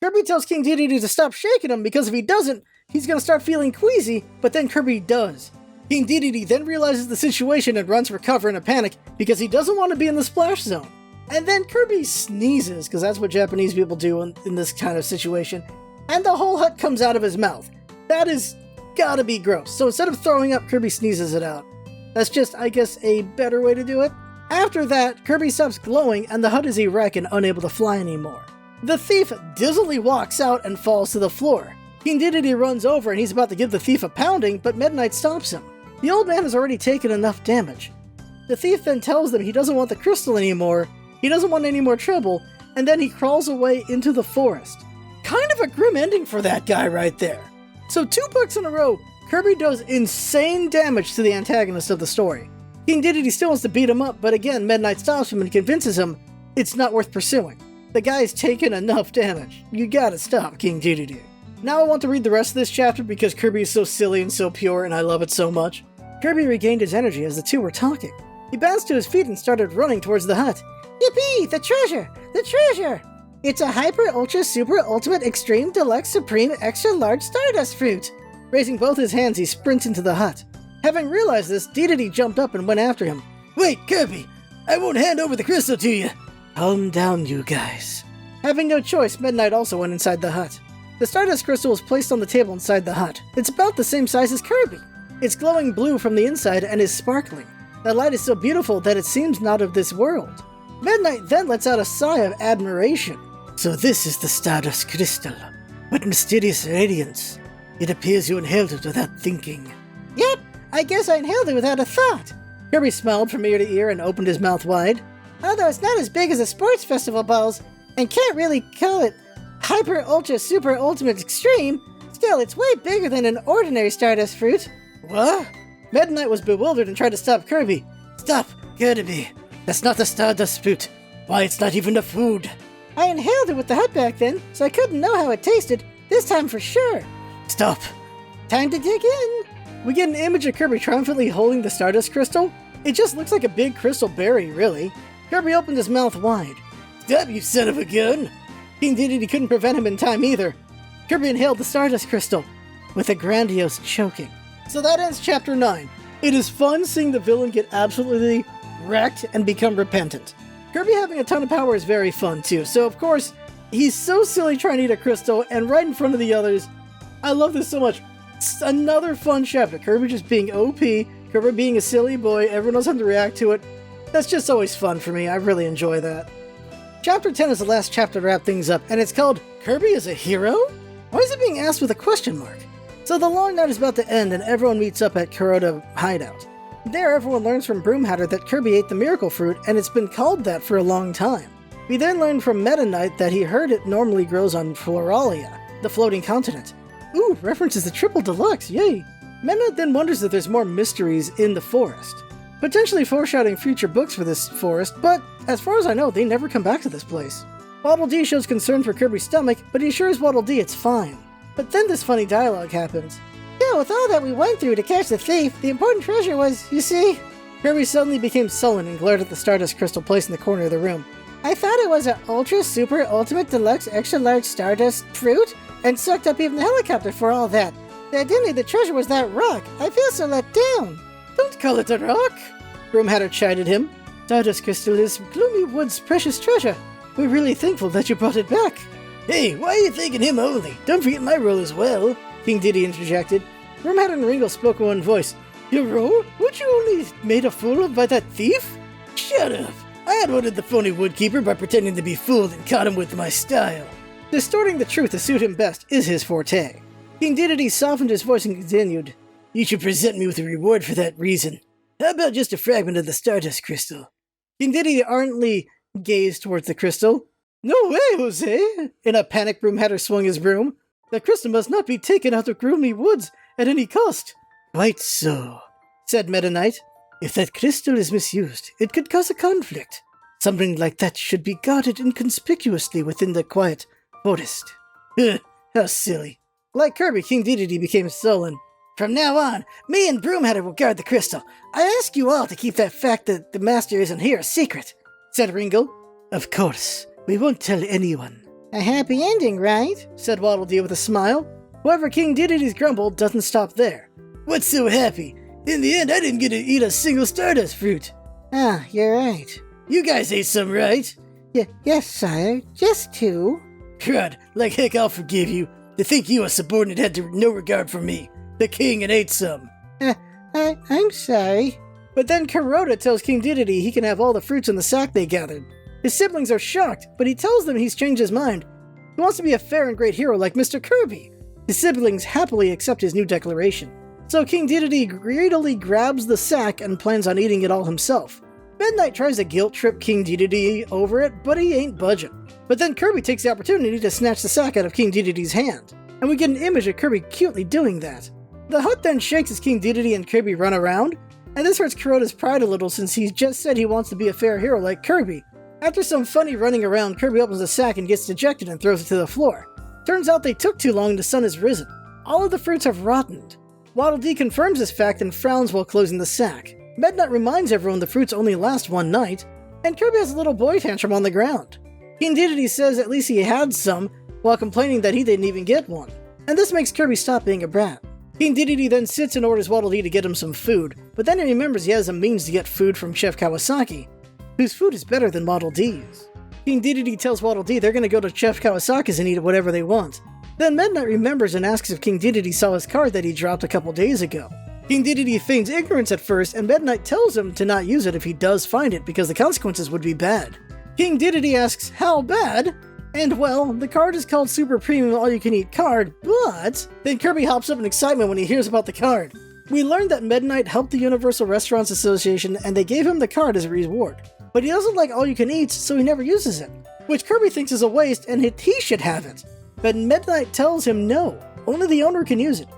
Kirby tells King Dedede to stop shaking him because if he doesn't, he's gonna start feeling queasy, but then Kirby does. King Dedede then realizes the situation and runs for cover in a panic because he doesn't want to be in the splash zone. And then Kirby sneezes, because that's what Japanese people do in this kind of situation, and the whole hut comes out of his mouth. That is gotta be gross. So instead of throwing up, Kirby sneezes it out. That's just, I guess, a better way to do it. After that, Kirby stops glowing and the hut is a wreck and unable to fly anymore. The thief dizzily walks out and falls to the floor. King Dedede runs over and he's about to give the thief a pounding, but Meta Knight stops him. The old man has already taken enough damage. The thief then tells them he doesn't want the crystal anymore, he doesn't want any more trouble, and then he crawls away into the forest. Kind of a grim ending for that guy right there. So 2 books in a row, Kirby does insane damage to the antagonist of the story. King Dedede still wants to beat him up, but again, Meta Knight stops him and convinces him it's not worth pursuing. The guy's taken enough damage. You gotta stop, King Dedede. Now I want to read the rest of this chapter because Kirby is so silly and so pure and I love it so much. Kirby regained his energy as the two were talking. He bounced to his feet and started running towards the hut. Yippee! The treasure! The treasure! It's a Hyper Ultra Super Ultimate Extreme Deluxe Supreme Extra Large Stardust Fruit! Raising both his hands, he sprints into the hut. Having realized this, Dedede jumped up and went after him. Wait, Kirby! I won't hand over the crystal to you! Calm down, you guys. Having no choice, Meta Knight also went inside the hut. The Stardust Crystal was placed on the table inside the hut. It's about the same size as Kirby. It's glowing blue from the inside and is sparkling. The light is so beautiful that it seems not of this world. Meta Knight then lets out a sigh of admiration. So this is the Stardust Crystal. What mysterious radiance. It appears you inhaled it without thinking. Yep, I guess I inhaled it without a thought. Kirby smiled from ear to ear and opened his mouth wide. Although it's not as big as a sports festival balls, and can't really call it Hyper Ultra Super Ultimate Extreme, still it's way bigger than an ordinary Stardust Fruit. What? Meta Knight was bewildered and tried to stop Kirby. Stop, Kirby. That's not the Stardust Fruit. Why, it's not even a food. I inhaled it with the hut back then, so I couldn't know how it tasted, this time for sure. Stop. Time to dig in. We get an image of Kirby triumphantly holding the Stardust Crystal. It just looks like a big crystal berry, really. Kirby opened his mouth wide. Stop, you son of a gun! King Dedede couldn't prevent him in time either. Kirby inhaled the Stardust Crystal, with a grandiose choking. So that ends Chapter 9. It is fun seeing the villain get absolutely wrecked and become repentant. Kirby having a ton of power is very fun too, so of course, he's so silly trying to eat a crystal, and right in front of the others. I love this so much. It's another fun chapter. Kirby just being OP, Kirby being a silly boy, everyone knows how to react to it. That's just always fun for me, I really enjoy that. Chapter 10 is the last chapter to wrap things up, and it's called Kirby is a Hero? Why is it being asked with a question mark? So the long night is about to end and everyone meets up at Kuroda Hideout. There everyone learns from Broomhatter that Kirby ate the Miracle Fruit and it's been called that for a long time. We then learn from Meta Knight that he heard it normally grows on Floralia, the floating continent. Ooh, references to Triple Deluxe, yay! Meta Knight then wonders if there's more mysteries in the forest. Potentially foreshadowing future books for this forest, but as far as I know, they never come back to this place. Waddle Dee shows concern for Kirby's stomach, but he assures Waddle Dee it's fine. But then this funny dialogue happens. Yeah, with all that we went through to catch the thief, the important treasure was, you see... Kirby suddenly became sullen and glared at the Stardust Crystal placed in the corner of the room. I thought it was an Ultra Super Ultimate Deluxe Extra Large Stardust Fruit, and sucked up even the helicopter for all that. Evidently the treasure was that rock. I feel so let down. Don't call it a rock, Broomhatter chided him. Stardust Crystal is Gloomy Wood's precious treasure. We're really thankful that you brought it back. Hey, why are you thanking him only? Don't forget my role as well, King Dedede interjected. Broomhatter and Ringo spoke in one voice. Your role? Weren't you only made a fool of by that thief? Shut up. I outwitted the phony woodkeeper by pretending to be fooled and caught him with my style. Distorting the truth to suit him best is his forte. King Dedede softened his voice and continued. You should present me with a reward for that reason. How about just a fragment of the Stardust Crystal? King Dedede ardently gazed towards the crystal. No way, Jose! In a panic, Broomhatter swung his broom. The crystal must not be taken out of Gloomy Woods at any cost. Quite so, said Meta Knight. If that crystal is misused, it could cause a conflict. Something like that should be guarded inconspicuously within the quiet forest. How silly. Like Kirby, King Dedede became sullen. From now on, me and Broomhatter will guard the crystal. I ask you all to keep that fact that the master isn't here a secret, said Ringo. Of course, we won't tell anyone. A happy ending, right? Said Waddle Dee with a smile. However, King Dedede's grumble doesn't stop there. What's so happy? In the end, I didn't get to eat a single Stardust fruit. Ah, you're right. You guys ate some, right? Yes, sire. Just 2. Crud, like heck I'll forgive you. To think you, a subordinate, had no regard for me, the king, and ate some. I'm sorry. But then Kuroda tells King Dedede he can have all the fruits in the sack they gathered. His siblings are shocked, but he tells them he's changed his mind. He wants to be a fair and great hero like Mr. Kirby. His siblings happily accept his new declaration. So King Dedede greedily grabs the sack and plans on eating it all himself. Midnight tries to guilt-trip King Dedede over it, but he ain't budging. But then Kirby takes the opportunity to snatch the sack out of King Dedede's hand, and we get an image of Kirby cutely doing that. The hut then shakes as King Dedede and Kirby run around, and this hurts Kuroda's pride a little since he just said he wants to be a fair hero like Kirby. After some funny running around, Kirby opens the sack and gets dejected and throws it to the floor. Turns out they took too long and the sun has risen. All of the fruits have rottened. Waddle Dee confirms this fact and frowns while closing the sack. Midnight reminds everyone the fruits only last one night, and Kirby has a little boy tantrum on the ground. King Dedede says at least he had some, while complaining that he didn't even get one, and this makes Kirby stop being a brat. King Dedede then sits and orders Waddle Dee to get him some food, but then he remembers he has a means to get food from Chef Kawasaki, whose food is better than Waddle Dee's. King Dedede tells Waddle Dee they're going to go to Chef Kawasaki's and eat whatever they want. Then Midnight remembers and asks if King Dedede saw his card that he dropped a couple days ago. King Dedede feigns ignorance at first, and Midnight tells him to not use it if he does find it because the consequences would be bad. King Dedede asks, how bad? And well, the card is called Super Premium All-You-Can-Eat Card, but then Kirby hops up in excitement when he hears about the card. We learned that Midnight helped the Universal Restaurants Association and they gave him the card as a reward. But he doesn't like all-you-can-eats, so he never uses it, which Kirby thinks is a waste and he should have it. But Midnight tells him no, only the owner can use it.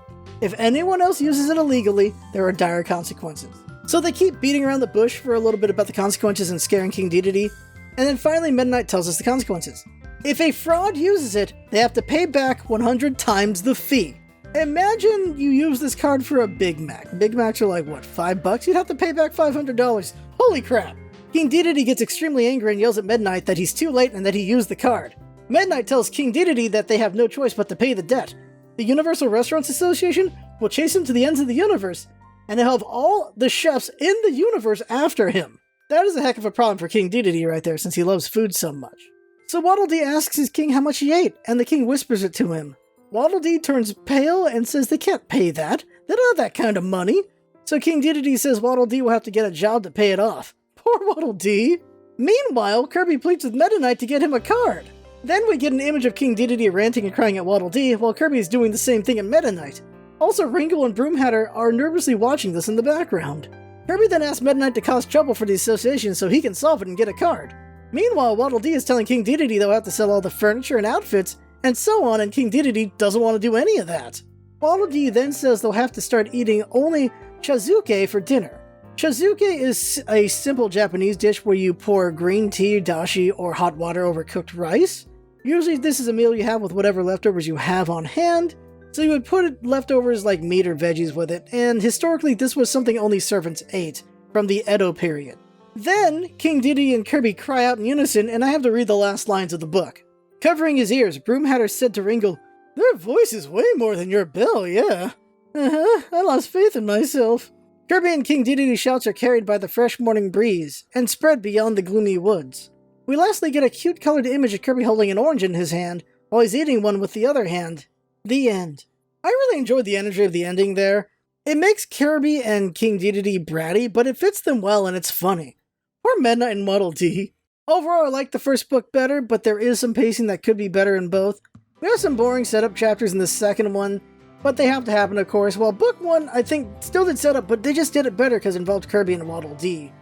If anyone else uses it illegally, there are dire consequences. So they keep beating around the bush for a little bit about the consequences and scaring King Dedede, and then finally Midnight tells us the consequences. If a fraud uses it, they have to pay back 100 times the fee. Imagine you use this card for a Big Mac. Big Macs are like, what, $5? You'd have to pay back $500. Holy crap! King Dedede gets extremely angry and yells at Midnight that he's too late and that he used the card. Midnight tells King Dedede that they have no choice but to pay the debt. The Universal Restaurants Association will chase him to the ends of the universe, and they'll have all the chefs in the universe after him. That is a heck of a problem for King Dedede right there, since he loves food so much. So Waddle Dee asks his king how much he ate, and the king whispers it to him. Waddle Dee turns pale and says they can't pay that. They don't have that kind of money. So King Dedede says Waddle Dee will have to get a job to pay it off. Poor Waddle Dee. Meanwhile, Kirby pleads with Meta Knight to get him a card. Then we get an image of King Dedede ranting and crying at Waddle Dee, while Kirby is doing the same thing at Meta Knight. Also, Ringle and Broomhatter are nervously watching this in the background. Kirby then asks Meta Knight to cause trouble for the association so he can solve it and get a card. Meanwhile, Waddle Dee is telling King Dedede they'll have to sell all the furniture and outfits, and so on, and King Dedede doesn't want to do any of that. Waddle Dee then says they'll have to start eating only chazuke for dinner. Chazuke is a simple Japanese dish where you pour green tea, dashi, or hot water over cooked rice. Usually this is a meal you have with whatever leftovers you have on hand, so you would put leftovers like meat or veggies with it, and historically this was something only servants ate, from the Edo period. Then, King Dedede and Kirby cry out in unison, and I have to read the last lines of the book. Covering his ears, Broomhatter said to Ringle, "Their voice is way more than your bell, yeah. I lost faith in myself." Kirby and King Dedede's shouts are carried by the fresh morning breeze, and spread beyond the gloomy woods. We lastly get a cute colored image of Kirby holding an orange in his hand, while he's eating one with the other hand. The end. I really enjoyed the energy of the ending there. It makes Kirby and King Dedede bratty, but it fits them well and it's funny. Poor Midnight and Waddle Dee. Overall, I like the first book better, but there is some pacing that could be better in both. We have some boring setup chapters in the second one, but they have to happen, of course. While book one, I think, still did setup, but they just did it better because it involved Kirby and Waddle Dee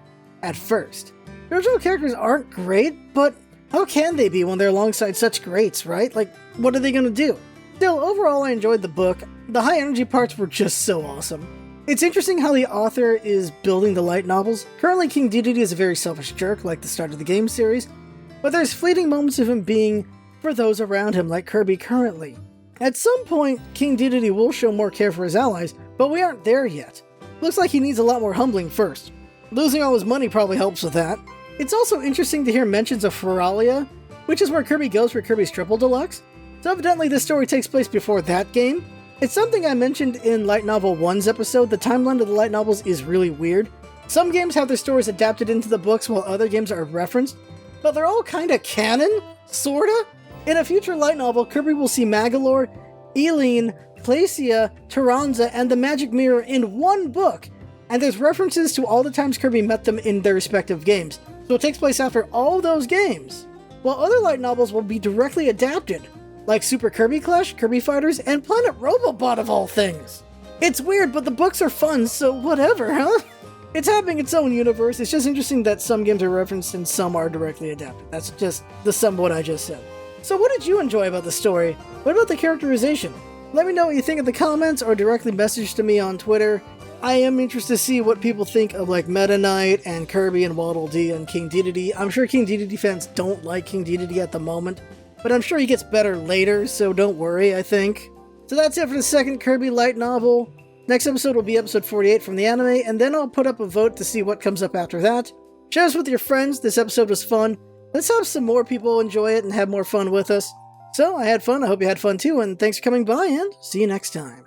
at first. The original characters aren't great, but how can they be when they're alongside such greats, right? Like, what are they going to do? Still, overall, I enjoyed the book. The high energy parts were just so awesome. It's interesting how the author is building the light novels. Currently, King Dedede is a very selfish jerk, like the start of the game series, but there's fleeting moments of him being for those around him, like Kirby currently. At some point, King Dedede will show more care for his allies, but we aren't there yet. Looks like he needs a lot more humbling first. Losing all his money probably helps with that. It's also interesting to hear mentions of Feralia, which is where Kirby goes for Kirby's Triple Deluxe. So evidently this story takes place before that game. It's something I mentioned in Light Novel 1's episode. The timeline of the light novels is really weird. Some games have their stories adapted into the books while other games are referenced, but they're all kinda canon, sorta. In a future light novel, Kirby will see Magolor, Eileen, Placia, Taranza, and the Magic Mirror in one book, and there's references to all the times Kirby met them in their respective games, so it takes place after all those games. While other light novels will be directly adapted, like Super Kirby Clash, Kirby Fighters, and Planet Robobot of all things. It's weird, but the books are fun, so whatever, huh? It's having its own universe. It's just interesting that some games are referenced and some are directly adapted. That's just the sum of what I just said. So what did you enjoy about the story? What about the characterization? Let me know what you think in the comments or directly message to me on Twitter. I am interested to see what people think of like Meta Knight and Kirby and Waddle Dee and King Dedede. I'm sure King Dedede fans don't like King Dedede at the moment, but I'm sure he gets better later, so don't worry, I think. So that's it for the second Kirby Light novel. Next episode will be episode 48 from the anime, and then I'll put up a vote to see what comes up after that. Share this with your friends. This episode was fun. Let's have some more people enjoy it and have more fun with us. So, I had fun. I hope you had fun too, and thanks for coming by, and see you next time.